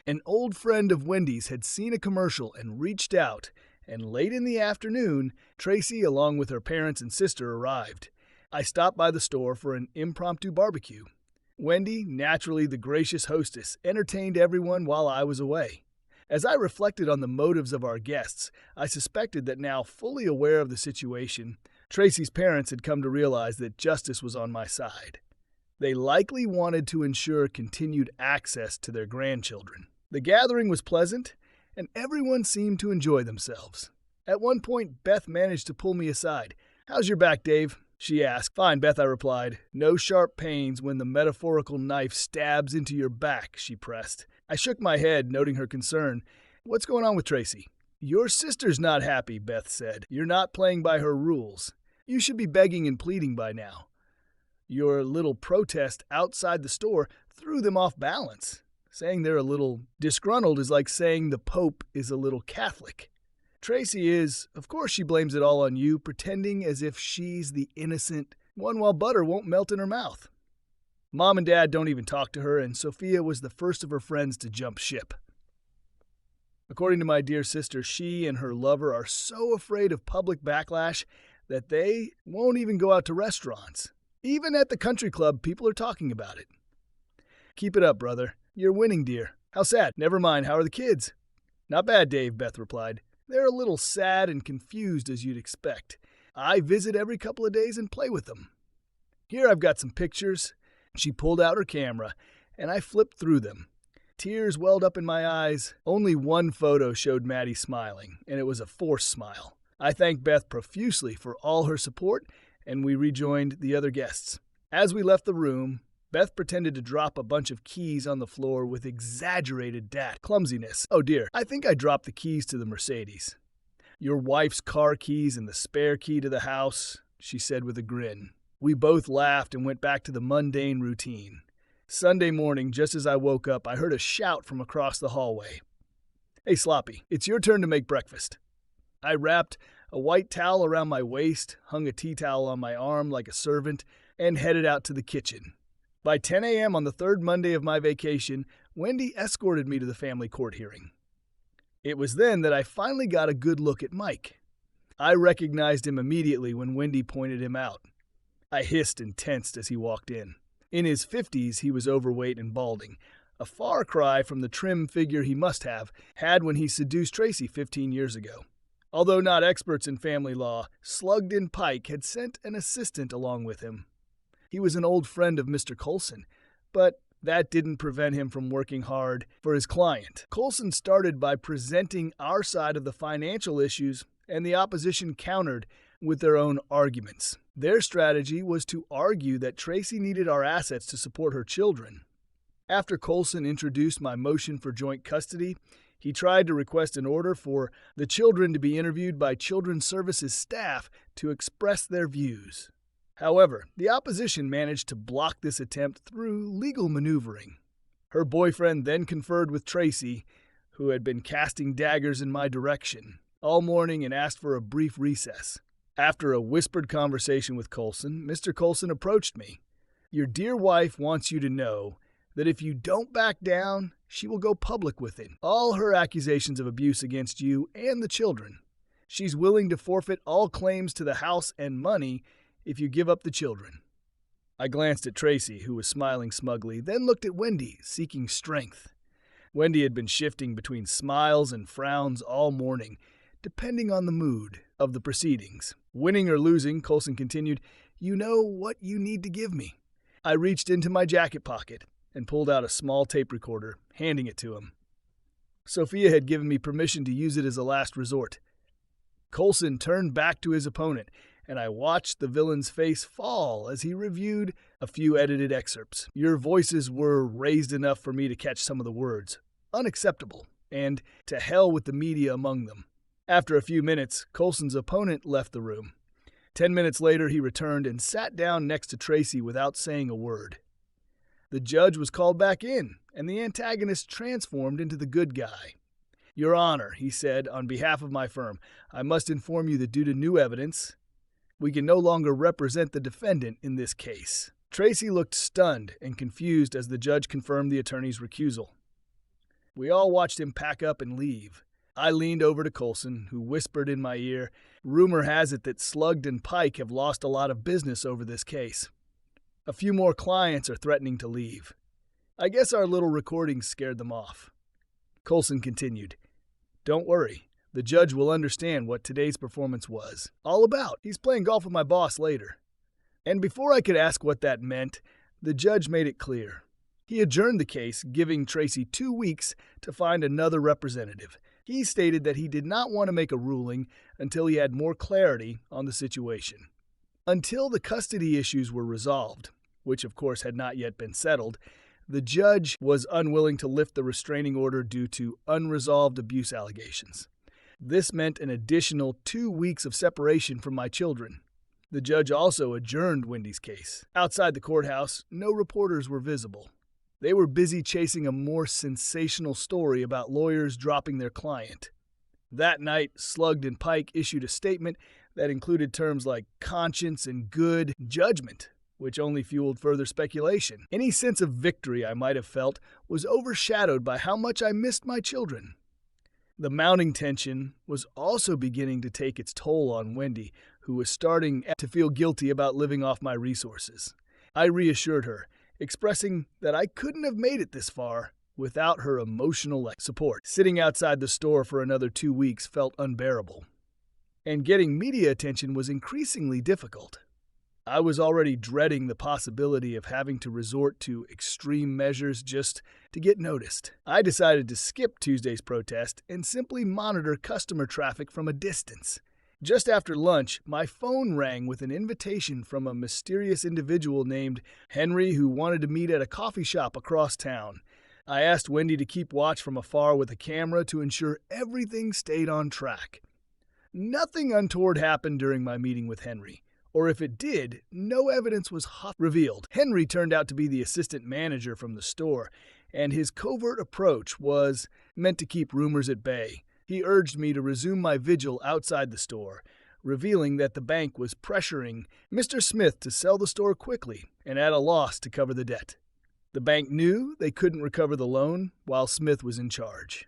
S1: An old friend of Wendy's had seen a commercial and reached out, and late in the afternoon, Tracy, along with her parents and sister, arrived. I stopped by the store for an impromptu barbecue. Wendy, naturally the gracious hostess, entertained everyone while I was away. As I reflected on the motives of our guests, I suspected that now fully aware of the situation, Tracy's parents had come to realize that justice was on my side. They likely wanted to ensure continued access to their grandchildren. The gathering was pleasant, and everyone seemed to enjoy themselves. At one point, Beth managed to pull me aside. "How's your back, Dave?" she asked. "Fine, Beth," I replied. "No sharp pains when the metaphorical knife stabs into your back," she pressed. I shook my head, noting her concern. "What's going on with Tracy?" "Your sister's not happy," Beth said. "You're not playing by her rules. You should be begging and pleading by now. Your little protest outside the store threw them off balance. Saying they're a little disgruntled is like saying the Pope is a little Catholic. Tracy is, of course she blames it all on you, pretending as if she's the innocent one while butter won't melt in her mouth. Mom and Dad don't even talk to her, and Sophia was the first of her friends to jump ship. According to my dear sister, she and her lover are so afraid of public backlash that they won't even go out to restaurants. Even at the country club, people are talking about it. Keep it up, brother. You're winning, dear. How sad. Never mind, how are the kids? Not bad, Dave, Beth replied. They're a little sad and confused, as you'd expect. I visit every couple of days and play with them. Here I've got some pictures. She pulled out her camera, and I flipped through them. Tears welled up in my eyes. Only one photo showed Maddie smiling, and it was a forced smile. I thanked Beth profusely for all her support, and we rejoined the other guests. As we left the room, Beth pretended to drop a bunch of keys on the floor with exaggerated clumsiness. Oh dear, I think I dropped the keys to the Mercedes. Your wife's car keys and the spare key to the house, she said with a grin. We both laughed and went back to the mundane routine. Sunday morning, just as I woke up, I heard a shout from across the hallway. Hey, Sloppy, it's your turn to make breakfast. I wrapped a white towel around my waist, hung a tea towel on my arm like a servant, and headed out to the kitchen. By 10 a.m. on the third Monday of my vacation, Wendy escorted me to the family court hearing. It was then that I finally got a good look at Mike. I recognized him immediately when Wendy pointed him out. I hissed and tensed as he walked in. In his 50s, he was overweight and balding, a far cry from the trim figure he must have had when he seduced Tracy 15 years ago. Although not experts in family law, Slugden Pike had sent an assistant along with him. He was an old friend of Mr. Colson, but That didn't prevent him from working hard for his client. Colson started by presenting our side of the financial issues, and the opposition countered with their own arguments. Their strategy was to argue that Tracy needed our assets to support her children. After Colson introduced my motion for joint custody, he tried to request an order for the children to be interviewed by Children's Services staff to express their views. However, the opposition managed to block this attempt through legal maneuvering. Her boyfriend then conferred with Tracy, who had been casting daggers in my direction all morning, and asked for a brief recess. After a whispered conversation with Colson, Mr. Colson approached me. "Your dear wife wants you to know that if you don't back down, she will go public with it. All her accusations of abuse against you and the children. She's willing to forfeit all claims to the house and money if you give up the children." I glanced at Tracy, who was smiling smugly, then looked at Wendy, seeking strength. Wendy had been shifting between smiles and frowns all morning, depending on the mood of the proceedings. Winning or losing, Colson continued, "You know what you need to give me." I reached into my jacket pocket and pulled out a small tape recorder, handing it to him. Sophia had given me permission to use it as a last resort. Colson turned back to his opponent, and I watched the villain's face fall as he reviewed a few edited excerpts. "Your voices were raised enough for me to catch some of the words. Unacceptable, and to hell with the media among them." After a few minutes, Colson's opponent left the room. 10 minutes later, he returned and sat down next to Tracy without saying a word. The judge was called back in, and the antagonist transformed into the good guy. "Your Honor," he said, "on behalf of my firm, I must inform you that due to new evidence, we can no longer represent the defendant in this case." Tracy looked stunned and confused as the judge confirmed the attorney's recusal. We all watched him pack up and leave. I leaned over to Colson, who whispered in my ear, "Rumor has it that Slugd and Pike have lost a lot of business over this case. A few more clients are threatening to leave. I guess our little recording scared them off." Colson continued, "Don't worry. The judge will understand what today's performance was all about. He's playing golf with my boss later." And before I could ask what that meant, the judge made it clear. He adjourned the case, giving Tracy 2 weeks to find another representative. He stated that he did not want to make a ruling until he had more clarity on the situation. Until the custody issues were resolved, which of course had not yet been settled, the judge was unwilling to lift the restraining order due to unresolved abuse allegations. This meant an additional 2 weeks of separation from my children. The judge also adjourned Wendy's case. Outside the courthouse, no reporters were visible. They were busy chasing a more sensational story about lawyers dropping their client. That night, Slugd and Pike issued a statement that included terms like conscience and good judgment, which only fueled further speculation. Any sense of victory I might have felt was overshadowed by how much I missed my children. The mounting tension was also beginning to take its toll on Wendy, who was starting to feel guilty about living off my resources. I reassured her, expressing that I couldn't have made it this far without her emotional support. Sitting outside the store for another 2 weeks felt unbearable, and getting media attention was increasingly difficult. I was already dreading the possibility of having to resort to extreme measures just to get noticed. I decided to skip Tuesday's protest and simply monitor customer traffic from a distance. Just after lunch, my phone rang with an invitation from a mysterious individual named Henry who wanted to meet at a coffee shop across town. I asked Wendy to keep watch from afar with a camera to ensure everything stayed on track. Nothing untoward happened during my meeting with Henry, or if it did, no evidence was revealed. Henry turned out to be the assistant manager from the store, and his covert approach was meant to keep rumors at bay. He urged me to resume my vigil outside the store, revealing that the bank was pressuring Mr. Smith to sell the store quickly and at a loss to cover the debt. The bank knew they couldn't recover the loan while Smith was in charge.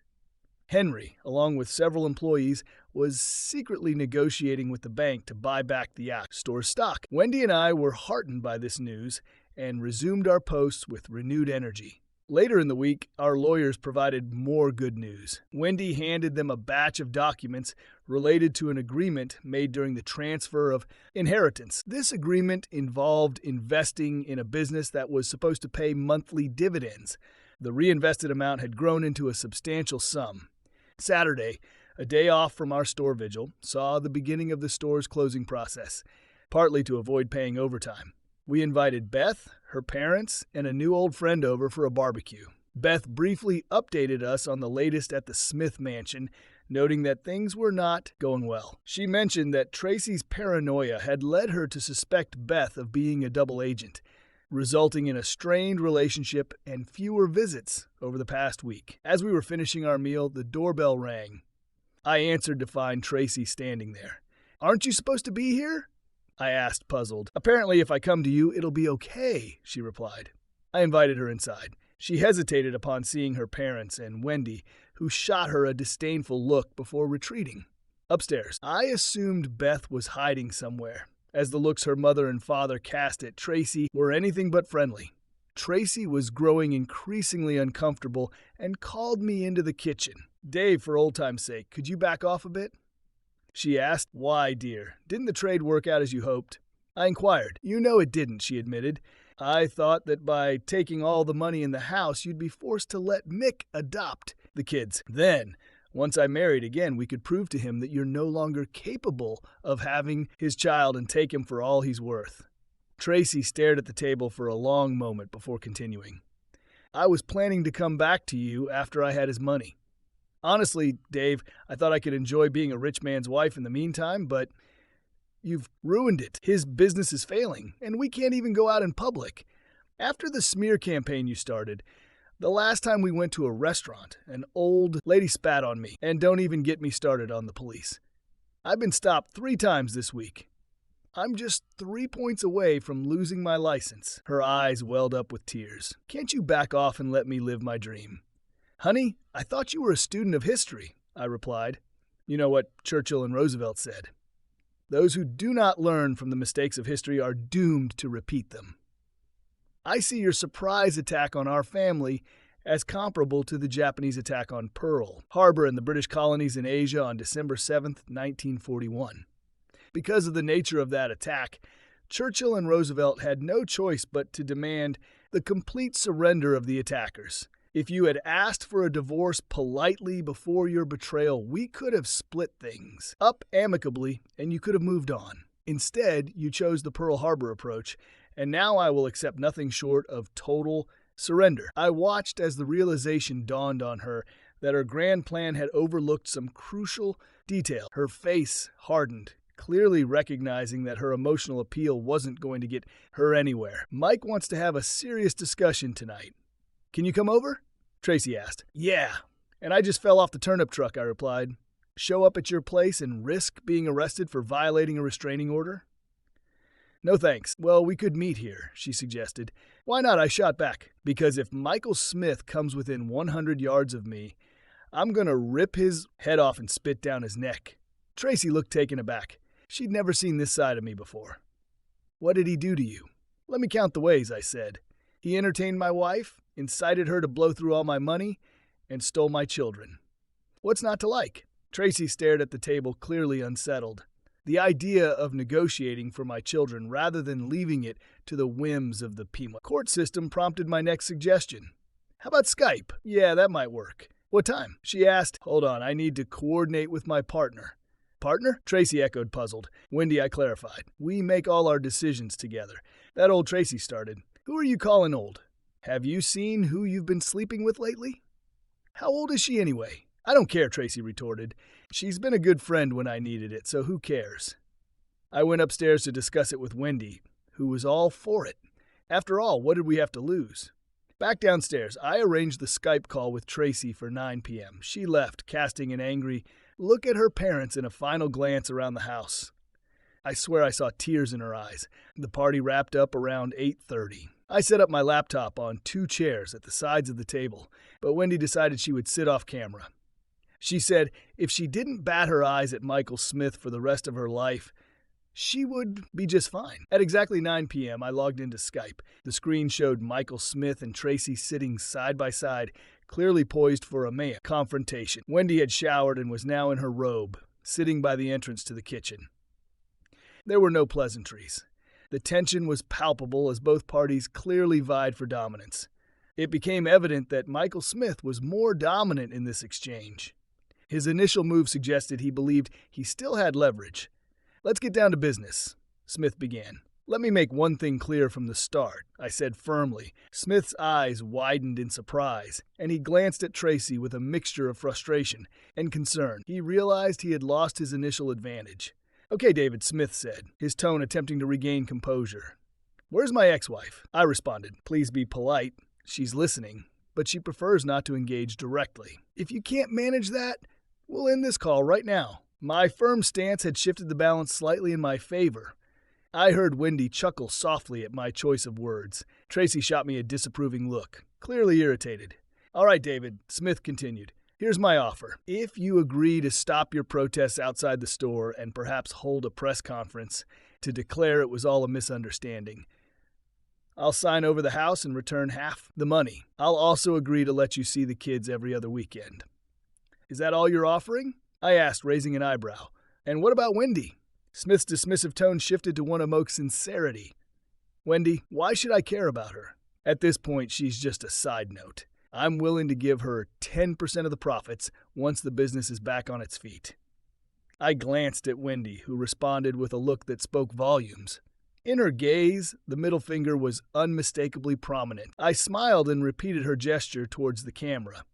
S1: Henry, along with several employees, was secretly negotiating with the bank to buy back the store's stock. Wendy and I were heartened by this news and resumed our posts with renewed energy. Later in the week, our lawyers provided more good news. Wendy handed them a batch of documents related to an agreement made during the transfer of inheritance. This agreement involved investing in a business that was supposed to pay monthly dividends. The reinvested amount had grown into a substantial sum. Saturday, a day off from our store vigil, saw the beginning of the store's closing process, partly to avoid paying overtime. We invited Beth, her parents, and a new old friend over for a barbecue. Beth briefly updated us on the latest at the Smith mansion, noting that things were not going well. She mentioned that Tracy's paranoia had led her to suspect Beth of being a double agent, resulting in a strained relationship and fewer visits over the past week. As we were finishing our meal, the doorbell rang. I answered to find Tracy standing there. "Aren't you supposed to be here?" I asked, puzzled. "Apparently, if I come to you, it'll be okay," she replied. I invited her inside. She hesitated upon seeing her parents and Wendy, who shot her a disdainful look before retreating. Upstairs, I assumed Beth was hiding somewhere, as the looks her mother and father cast at Tracy were anything but friendly. Tracy was growing increasingly uncomfortable and called me into the kitchen. "Dave, for old time's sake, could you back off a bit?" She asked. "Why, dear? Didn't the trade work out as you hoped?" I inquired. "You know it didn't," she admitted. "I thought that by taking all the money in the house, you'd be forced to let Mick adopt the kids. Then, once I married again, we could prove to him that you're no longer capable of having his child and take him for all he's worth." Tracy stared at the table for a long moment before continuing. "I was planning to come back to you after I had his money. Honestly, Dave, I thought I could enjoy being a rich man's wife in the meantime, but you've ruined it. His business is failing, and we can't even go out in public. After the smear campaign you started, the last time we went to a restaurant, an old lady spat on me, and don't even get me started on the police. I've been stopped 3 times this week. I'm just 3 points away from losing my license." Her eyes welled up with tears. "Can't you back off and let me live my dream?" "Honey, I thought you were a student of history," I replied. "You know what Churchill and Roosevelt said. Those who do not learn from the mistakes of history are doomed to repeat them. I see your surprise attack on our family as comparable to the Japanese attack on Pearl Harbor in the British colonies in Asia on December 7, 1941. Because of the nature of that attack, Churchill and Roosevelt had no choice but to demand the complete surrender of the attackers. If you had asked for a divorce politely before your betrayal, we could have split things up amicably and you could have moved on. Instead, you chose the Pearl Harbor approach, and now I will accept nothing short of total surrender." I watched as the realization dawned on her that her grand plan had overlooked some crucial detail. Her face hardened, clearly recognizing that her emotional appeal wasn't going to get her anywhere. "Mike wants to have a serious discussion tonight. Can you come over?" Tracy asked. "Yeah, and I just fell off the turnip truck," I replied. "Show up at your place and risk being arrested for violating a restraining order?" "No thanks. Well, we could meet here," she suggested. "Why not?" I shot back. "Because if Michael Smith comes within 100 yards of me, I'm going to rip his head off and spit down his neck." Tracy looked taken aback. She'd never seen this side of me before. "What did he do to you?" "Let me count the ways," I said. "He entertained my wife, incited her to blow through all my money, and stole my children. What's not to like?" Tracy stared at the table, clearly unsettled. The idea of negotiating for my children rather than leaving it to the whims of the Pima court system prompted my next suggestion. "How about Skype?" "Yeah, that might work." "What time?" She asked. "Hold on, I need to coordinate with my partner." "Partner?" Tracy echoed, puzzled. "Wendy," I clarified. "We make all our decisions together." That old Tracy started. "Who are you calling old? Have you seen who you've been sleeping with lately?" "How old is she anyway?" "I don't care," Tracy retorted. "She's been a good friend when I needed it, so who cares?" I went upstairs to discuss it with Wendy, who was all for it. After all, what did we have to lose? Back downstairs, I arranged the Skype call with Tracy for 9 p.m. She left, casting an angry look at her parents and a final glance around the house. I swear I saw tears in her eyes. The party wrapped up around 8:30. I set up my laptop on 2 chairs at the sides of the table, but Wendy decided she would sit off camera. She said if she didn't bat her eyes at Michael Smith for the rest of her life, she would be just fine. At exactly 9 p.m., I logged into Skype. The screen showed Michael Smith and Tracy sitting side by side, clearly poised for a confrontation. Wendy had showered and was now in her robe, sitting by the entrance to the kitchen. There were no pleasantries. The tension was palpable as both parties clearly vied for dominance. It became evident that Michael Smith was more dominant in this exchange. His initial move suggested he believed he still had leverage. "Let's get down to business," Smith began. "Let me make one thing clear from the start," I said firmly. Smith's eyes widened in surprise, and he glanced at Tracy with a mixture of frustration and concern. He realized he had lost his initial advantage. "Okay, David," Smith said, his tone attempting to regain composure. "Where's my ex-wife?" I responded. Please be polite. She's listening, but she prefers not to engage directly. "If you can't manage that, we'll end this call right now." My firm stance had shifted the balance slightly in my favor. I heard Wendy chuckle softly at my choice of words. Tracy shot me a disapproving look, clearly irritated. "All right, David," Smith continued. "Here's my offer. If you agree to stop your protests outside the store and perhaps hold a press conference to declare it was all a misunderstanding, I'll sign over the house and return half the money. I'll also agree to let you see the kids every other weekend." "Is that all you're offering?" I asked, raising an eyebrow. "And what about Wendy?" Smith's dismissive tone shifted to one of mock sincerity. "Wendy, why should I care about her? At this point, she's just a side note. I'm willing to give her 10% of the profits once the business is back on its feet." I glanced at Wendy, who responded with a look that spoke volumes. In her gaze, the middle finger was unmistakably prominent. I smiled and repeated her gesture towards the camera.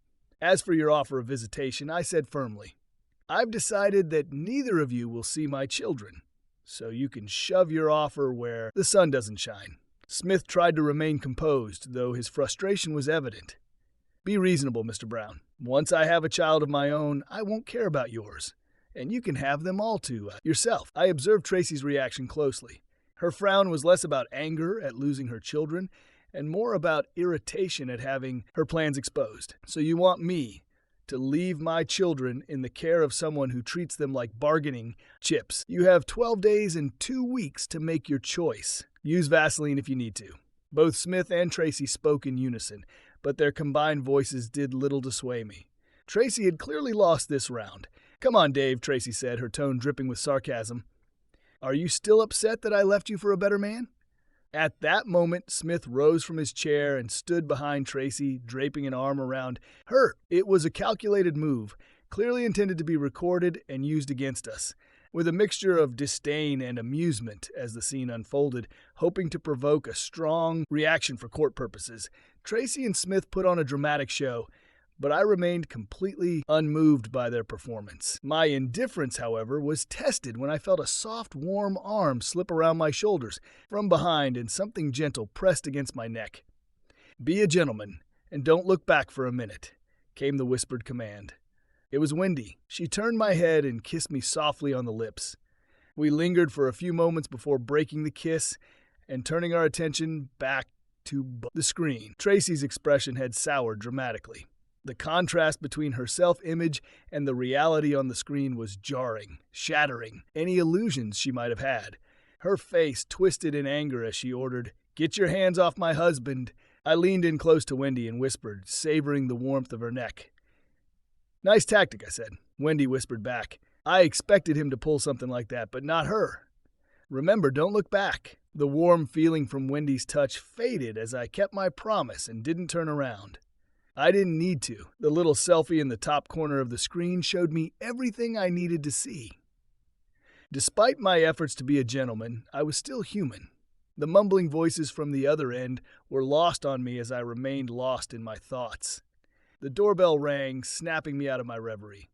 S1: "As for your offer of visitation," I said firmly, "I've decided that neither of you will see my children, so you can shove your offer where the sun doesn't shine." Smith tried to remain composed, though his frustration was evident. "Be reasonable, Mr. Brown. Once I have a child of my own, I won't care about yours, and you can have them all to yourself." I observed Tracy's reaction closely. Her frown was less about anger at losing her children and more about irritation at having her plans exposed. "So you want me to leave my children in the care of someone who treats them like bargaining chips? You have 12 days and 2 weeks to make your choice. Use Vaseline if you need to." Both Smith and Tracy spoke in unison, but their combined voices did little to sway me. Tracy had clearly lost this round. "Come on, Dave," Tracy said, her tone dripping with sarcasm. "Are you still upset that I left you for a better man?" At that moment, Smith rose from his chair and stood behind Tracy, draping an arm around her. It was a calculated move, clearly intended to be recorded and used against us, with a mixture of disdain and amusement as the scene unfolded, hoping to provoke a strong reaction for court purposes. Tracy and Smith put on a dramatic show, but I remained completely unmoved by their performance. My indifference, however, was tested when I felt a soft, warm arm slip around my shoulders from behind and something gentle pressed against my neck. "Be a gentleman, and don't look back for a minute," came the whispered command. It was Wendy. She turned my head and kissed me softly on the lips. We lingered for a few moments before breaking the kiss and turning our attention back to the screen. Tracy's expression had soured dramatically. The contrast between her self-image and the reality on the screen was jarring, shattering any illusions she might have had. Her face twisted in anger as she ordered, "Get your hands off my husband." I leaned in close to Wendy and whispered, savoring the warmth of her neck. "Nice tactic," I said. Wendy whispered back, "I expected him to pull something like that, but not her. Remember, don't look back." The warm feeling from Wendy's touch faded as I kept my promise and didn't turn around. I didn't need to. The little selfie in the top corner of the screen showed me everything I needed to see. Despite my efforts to be a gentleman, I was still human. The mumbling voices from the other end were lost on me as I remained lost in my thoughts. The doorbell rang, snapping me out of my reverie.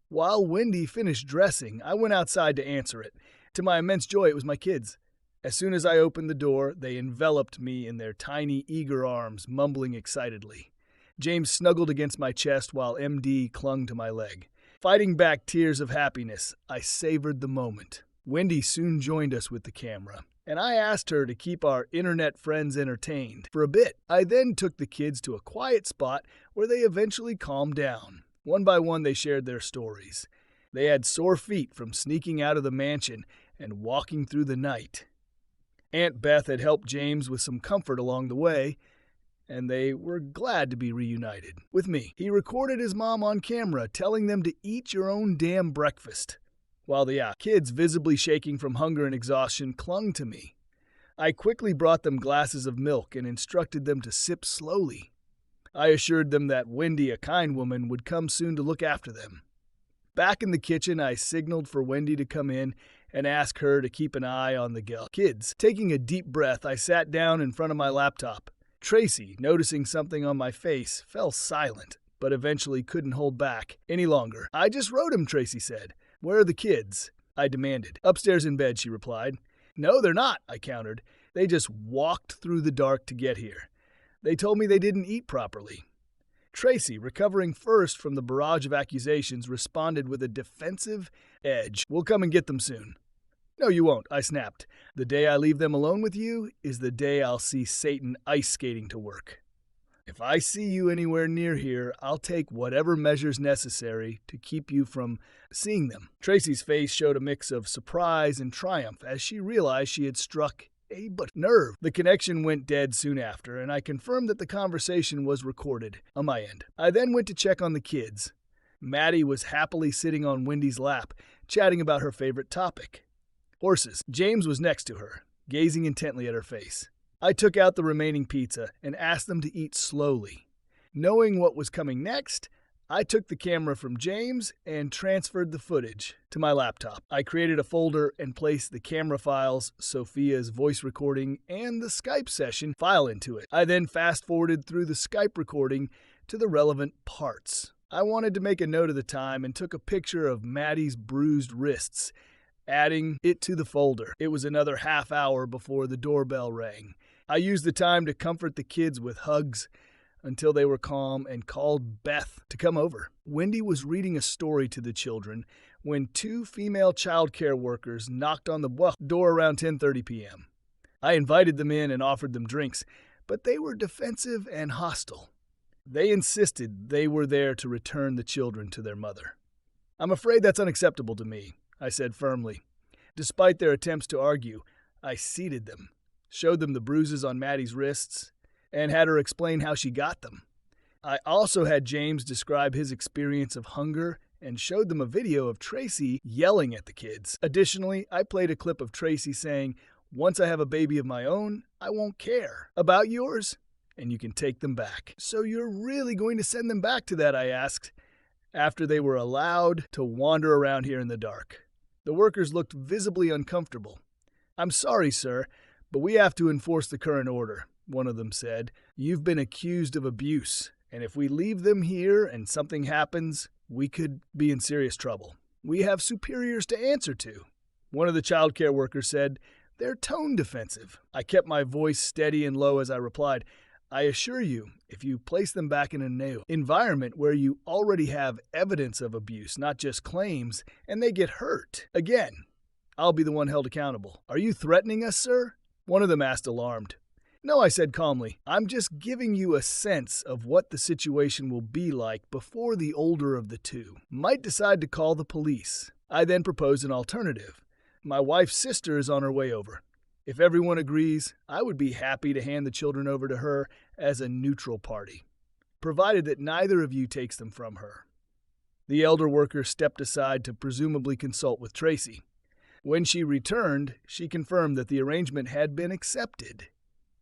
S1: While Wendy finished dressing, I went outside to answer it. To my immense joy, it was my kids. As soon as I opened the door, they enveloped me in their tiny, eager arms, mumbling excitedly. James snuggled against my chest while MD clung to my leg. Fighting back tears of happiness, I savored the moment. Wendy soon joined us with the camera, and I asked her to keep our internet friends entertained for a bit. I then took the kids to a quiet spot where they eventually calmed down. One by one, they shared their stories. They had sore feet from sneaking out of the mansion and walking through the night. Aunt Beth had helped James with some comfort along the way, and they were glad to be reunited with me. He recorded his mom on camera telling them to eat your own damn breakfast, while the kids, visibly shaking from hunger and exhaustion, clung to me. I quickly brought them glasses of milk and instructed them to sip slowly. I assured them that Wendy, a kind woman, would come soon to look after them. Back in the kitchen, I signaled for Wendy to come in and ask her to keep an eye on the kids. Taking a deep breath, I sat down in front of my laptop. Tracy, noticing something on my face, fell silent, but eventually couldn't hold back any longer. "I just wrote him," Tracy said. "Where are the kids?" I demanded. "Upstairs in bed," she replied. "No, they're not," I countered. "They just walked through the dark to get here. They told me they didn't eat properly." Tracy, recovering first from the barrage of accusations, responded with a defensive edge. "We'll come and get them soon." "No, you won't," I snapped. "The day I leave them alone with you is the day I'll see Satan ice skating to work. If I see you anywhere near here, I'll take whatever measures necessary to keep you from seeing them." Tracy's face showed a mix of surprise and triumph as she realized she had struck a nerve. The connection went dead soon after, and I confirmed that the conversation was recorded on my end. I then went to check on the kids. Maddie was happily sitting on Wendy's lap, chatting about her favorite topic, horses. James was next to her, gazing intently at her face. I took out the remaining pizza and asked them to eat slowly. Knowing what was coming next, I took the camera from James and transferred the footage to my laptop. I created a folder and placed the camera files, Sophia's voice recording, and the Skype session file into it. I then fast-forwarded through the Skype recording to the relevant parts. I wanted to make a note of the time and took a picture of Maddie's bruised wrists, adding it to the folder. It was another half hour before the doorbell rang. I used the time to comfort the kids with hugs until they were calm and called Beth to come over. Wendy was reading a story to the children when two female child care workers knocked on the door around 10:30 p.m. I invited them in and offered them drinks, but they were defensive and hostile. They insisted they were there to return the children to their mother. "I'm afraid that's unacceptable to me," I said firmly. Despite their attempts to argue, I seated them, showed them the bruises on Maddie's wrists, and had her explain how she got them. I also had James describe his experience of hunger and showed them a video of Tracy yelling at the kids. Additionally, I played a clip of Tracy saying, "Once I have a baby of my own, I won't care about yours, and you can take them back." "So you're really going to send them back to that?" I asked, after they were allowed to wander around here in the dark. The workers looked visibly uncomfortable. "I'm sorry, sir, but we have to enforce the current order," one of them said. "You've been accused of abuse, and if we leave them here and something happens, we could be in serious trouble. We have superiors to answer to." One of the child care workers said, "They're tone defensive." I kept my voice steady and low as I replied, "I assure you, if you place them back in a new environment where you already have evidence of abuse, not just claims, and they get hurt again, I'll be the one held accountable." "Are you threatening us, sir?" one of them asked, alarmed. "No," I said calmly. "I'm just giving you a sense of what the situation will be like before the older of the two might decide to call the police." I then proposed an alternative. "My wife's sister is on her way over. If everyone agrees, I would be happy to hand the children over to her as a neutral party, provided that neither of you takes them from her." The elder worker stepped aside to presumably consult with Tracy. When she returned, she confirmed that the arrangement had been accepted.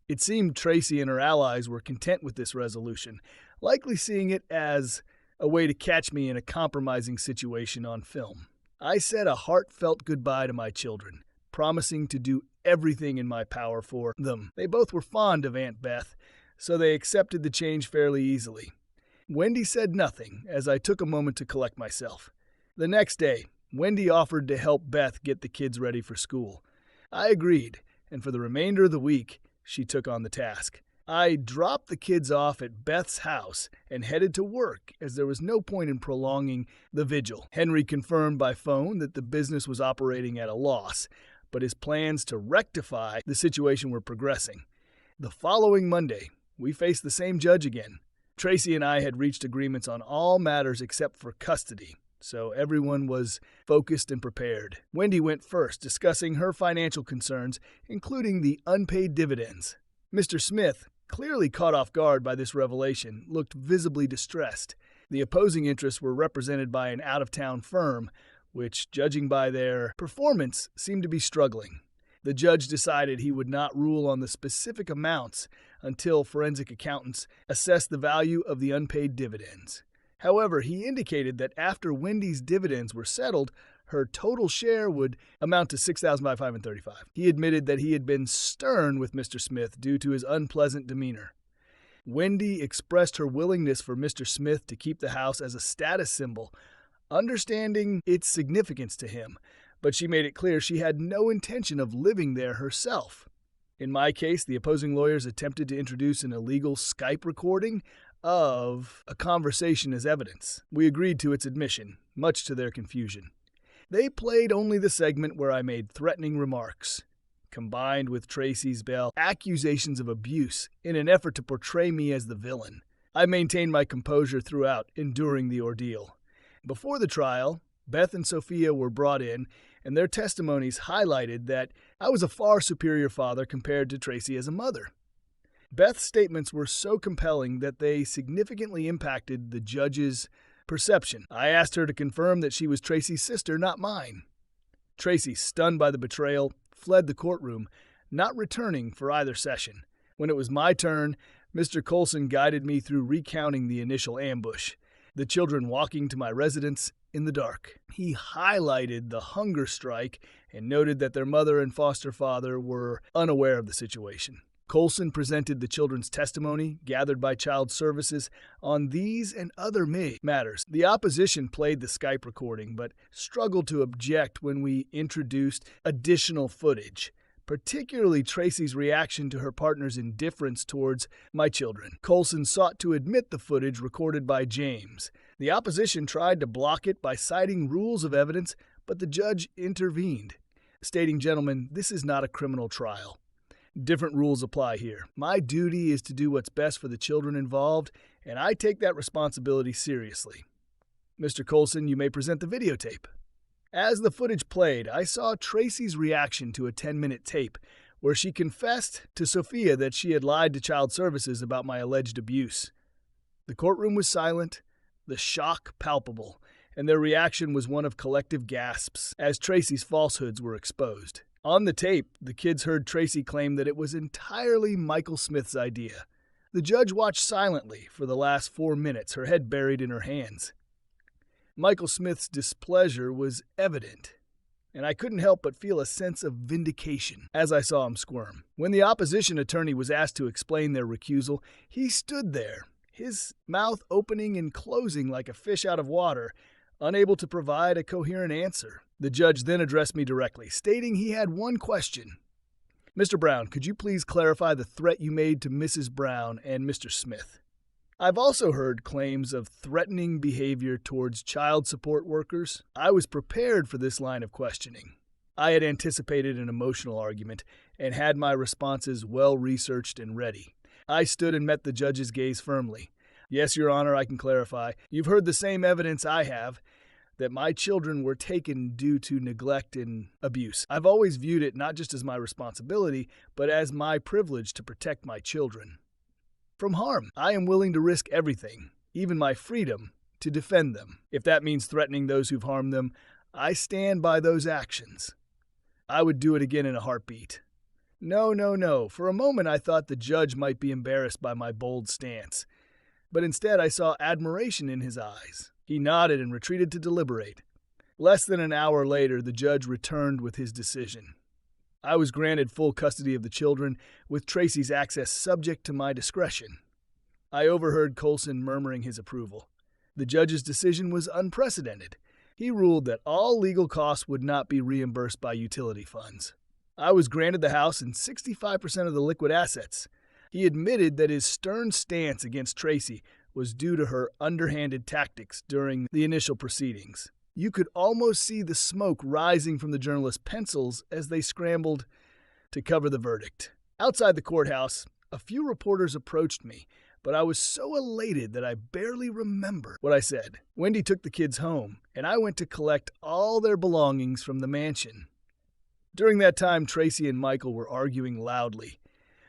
S1: It seemed Tracy and her allies were content with this resolution, likely seeing it as a way to catch me in a compromising situation on film. I said a heartfelt goodbye to my children, promising to do everything in my power for them. They both were fond of Aunt Beth, so they accepted the change fairly easily. Wendy said nothing as I took a moment to collect myself. The next day, Wendy offered to help Beth get the kids ready for school. I agreed, and for the remainder of the week, she took on the task. I dropped the kids off at Beth's house and headed to work as there was no point in prolonging the vigil. Henry confirmed by phone that the business was operating at a loss, but his plans to rectify the situation were progressing. The following Monday, we faced the same judge again. Tracy and I had reached agreements on all matters except for custody. so everyone was focused and prepared. Wendy went first, discussing her financial concerns, including the unpaid dividends. Mr. Smith, clearly caught off guard by this revelation, looked visibly distressed. The opposing interests were represented by an out-of-town firm, which, judging by their performance, seemed to be struggling. The judge decided he would not rule on the specific amounts until forensic accountants assessed the value of the unpaid dividends. However, he indicated that after Wendy's dividends were settled, her total share would amount to $6,535. He admitted that he had been stern with Mr. Smith due to his unpleasant demeanor. Wendy expressed her willingness for Mr. Smith to keep the house as a status symbol, understanding its significance to him, but she made it clear she had no intention of living there herself. In my case, the opposing lawyers attempted to introduce an illegal Skype recording of a conversation as evidence. We agreed to its admission, much to their confusion. They played only the segment where I made threatening remarks, combined with Tracy's Bell accusations of abuse in an effort to portray me as the villain. I maintained my composure throughout, enduring the ordeal. Before the trial, Beth and Sophia were brought in, and their testimonies highlighted that I was a far superior father compared to Tracy as a mother. Beth's statements were so compelling that they significantly impacted the judge's perception. I asked her to confirm that she was Tracy's sister, not mine. Tracy, stunned by the betrayal, fled the courtroom, not returning for either session. When it was my turn, Mr. Colson guided me through recounting the initial ambush, the children walking to my residence in the dark. He highlighted the hunger strike and noted that their mother and foster father were unaware of the situation. Colson presented the children's testimony, gathered by Child Services, on these and other matters. The opposition played the Skype recording, but struggled to object when we introduced additional footage, particularly Tracy's reaction to her partner's indifference towards my children. Colson sought to admit the footage recorded by James. The opposition tried to block it by citing rules of evidence, but the judge intervened, stating, "Gentlemen, this is not a criminal trial. Different rules apply here. My duty is to do what's best for the children involved, and I take that responsibility seriously. Mr. Colson, you may present the videotape." As the footage played, I saw Tracy's reaction to a 10-minute tape where she confessed to Sophia that she had lied to Child Services about my alleged abuse. The courtroom was silent, the shock palpable, and their reaction was one of collective gasps as Tracy's falsehoods were exposed. On the tape, the kids heard Tracy claim that it was entirely Michael Smith's idea. The judge watched silently for the last 4 minutes, her head buried in her hands. Michael Smith's displeasure was evident, and I couldn't help but feel a sense of vindication as I saw him squirm. When the opposition attorney was asked to explain their recusal, he stood there, his mouth opening and closing like a fish out of water, unable to provide a coherent answer. The judge then addressed me directly, stating he had one question. "Mr. Brown, could you please clarify the threat you made to Mrs. Brown and Mr. Smith?" I've also heard claims of threatening behavior towards child support workers. I was prepared for this line of questioning. I had anticipated an emotional argument and had my responses well researched and ready. I stood and met the judge's gaze firmly. "Yes, Your Honor, I can clarify. You've heard the same evidence I have, that my children were taken due to neglect and abuse. I've always viewed it not just as my responsibility, but as my privilege to protect my children from harm. I am willing to risk everything, even my freedom, to defend them. If that means threatening those who've harmed them, I stand by those actions. I would do it again in a heartbeat." No. For a moment I thought the judge might be embarrassed by my bold stance, but instead I saw admiration in his eyes. He nodded and retreated to deliberate. Less than an hour later, the judge returned with his decision. I was granted full custody of the children, with Tracy's access subject to my discretion. I overheard Colson murmuring his approval. The judge's decision was unprecedented. He ruled that all legal costs would not be reimbursed by utility funds. I was granted the house and 65% of the liquid assets. He admitted that his stern stance against Tracy was due to her underhanded tactics during the initial proceedings. You could almost see the smoke rising from the journalists' pencils as they scrambled to cover the verdict. Outside the courthouse, a few reporters approached me, but I was so elated that I barely remember what I said. Wendy took the kids home, and I went to collect all their belongings from the mansion. During that time, Tracy and Michael were arguing loudly.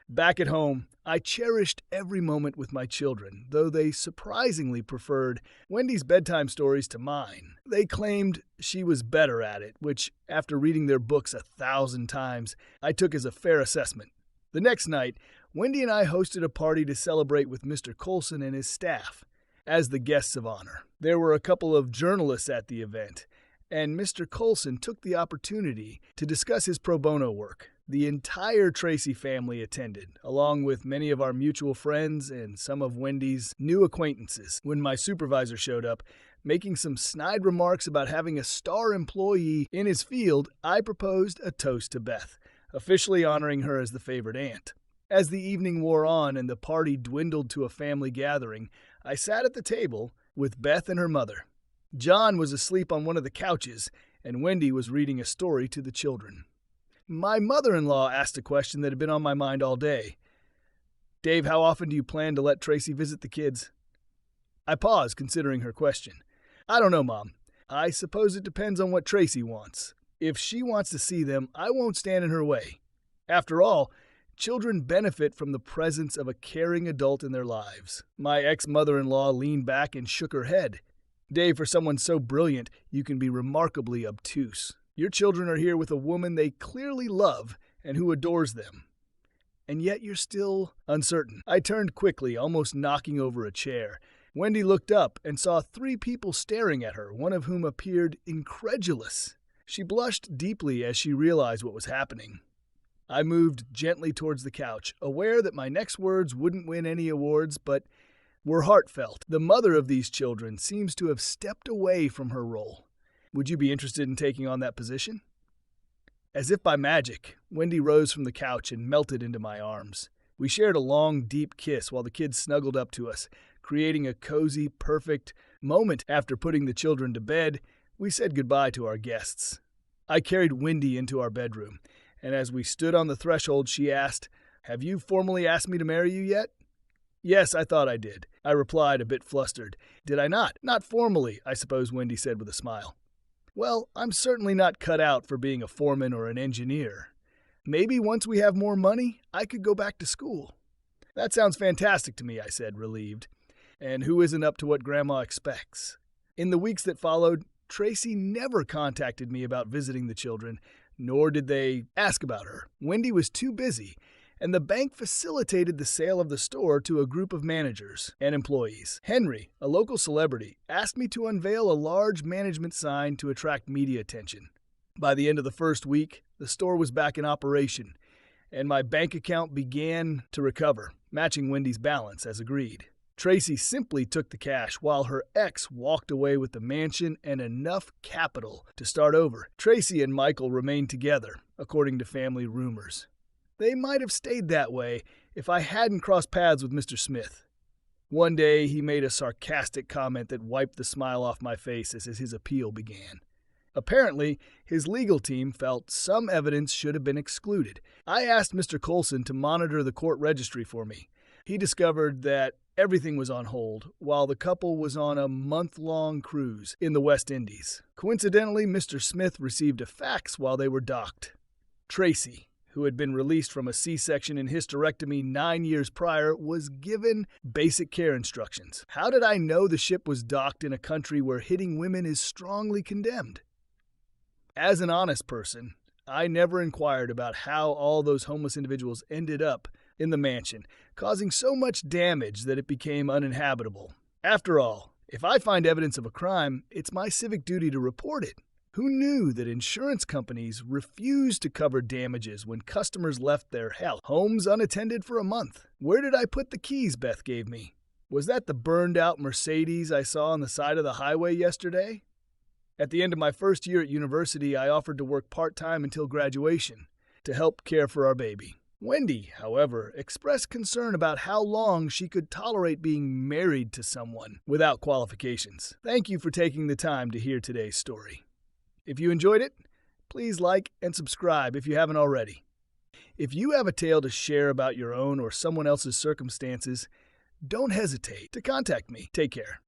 S1: Back at home, I cherished every moment with my children, though they surprisingly preferred Wendy's bedtime stories to mine. They claimed she was better at it, which, after reading their books 1,000 times, I took as a fair assessment. The next night, Wendy and I hosted a party to celebrate with Mr. Colson and his staff as the guests of honor. There were a couple of journalists at the event, and Mr. Colson took the opportunity to discuss his pro bono work. The entire Tracy family attended, along with many of our mutual friends and some of Wendy's new acquaintances. When my supervisor showed up, making some snide remarks about having a star employee in his field, I proposed a toast to Beth, officially honoring her as the favorite aunt. As the evening wore on and the party dwindled to a family gathering, I sat at the table with Beth and her mother. John was asleep on one of the couches, and Wendy was reading a story to the children. My mother-in-law asked a question that had been on my mind all day. "Dave, how often do you plan to let Tracy visit the kids?" I paused, considering her question. "I don't know, Mom. I suppose it depends on what Tracy wants. If she wants to see them, I won't stand in her way. After all, children benefit from the presence of a caring adult in their lives." My ex-mother-in-law leaned back and shook her head. "Dave, for someone so brilliant, you can be remarkably obtuse. Your children are here with a woman they clearly love and who adores them. And yet you're still uncertain." I turned quickly, almost knocking over a chair. Wendy looked up and saw 3 people staring at her, one of whom appeared incredulous. She blushed deeply as she realized what was happening. I moved gently towards the couch, aware that my next words wouldn't win any awards, but were heartfelt. The mother of these children seems to have stepped away from her role. Would you be interested in taking on that position? As if by magic, Wendy rose from the couch and melted into my arms. We shared a long, deep kiss while the kids snuggled up to us, creating a cozy, perfect moment. After putting the children to bed, we said goodbye to our guests. I carried Wendy into our bedroom, and as we stood on the threshold, she asked, "Have you formally asked me to marry you yet?" "Yes, I thought I did," I replied, a bit flustered. "Did I not?" "Not formally, I suppose," Wendy said with a smile. "Well, I'm certainly not cut out for being a foreman or an engineer. Maybe once we have more money, I could go back to school." "That sounds fantastic to me," I said, relieved. "And who isn't up to what Grandma expects?" In the weeks that followed, Tracy never contacted me about visiting the children, nor did they ask about her. Wendy was too busy, and the bank facilitated the sale of the store to a group of managers and employees. Henry, a local celebrity, asked me to unveil a large management sign to attract media attention. By the end of the first week, the store was back in operation, and my bank account began to recover, matching Wendy's balance as agreed. Tracy simply took the cash while her ex walked away with the mansion and enough capital to start over. Tracy and Michael remained together, according to family rumors. They might have stayed that way if I hadn't crossed paths with Mr. Smith. One day, he made a sarcastic comment that wiped the smile off my face as his appeal began. Apparently, his legal team felt some evidence should have been excluded. I asked Mr. Colson to monitor the court registry for me. He discovered that everything was on hold while the couple was on a month-long cruise in the West Indies. Coincidentally, Mr. Smith received a fax while they were docked. Tracy, who had been released from a C-section and hysterectomy 9 years prior, was given basic care instructions. How did I know the ship was docked in a country where hitting women is strongly condemned? As an honest person, I never inquired about how all those homeless individuals ended up in the mansion, causing so much damage that it became uninhabitable. After all, if I find evidence of a crime, it's my civic duty to report it. Who knew that insurance companies refused to cover damages when customers left their homes unattended for a month? Where did I put the keys Beth gave me? Was that the burned-out Mercedes I saw on the side of the highway yesterday? At the end of my first year at university, I offered to work part-time until graduation to help care for our baby. Wendy, however, expressed concern about how long she could tolerate being married to someone without qualifications. Thank you for taking the time to hear today's story. If you enjoyed it, please like and subscribe if you haven't already. If you have a tale to share about your own or someone else's circumstances, don't hesitate to contact me. Take care.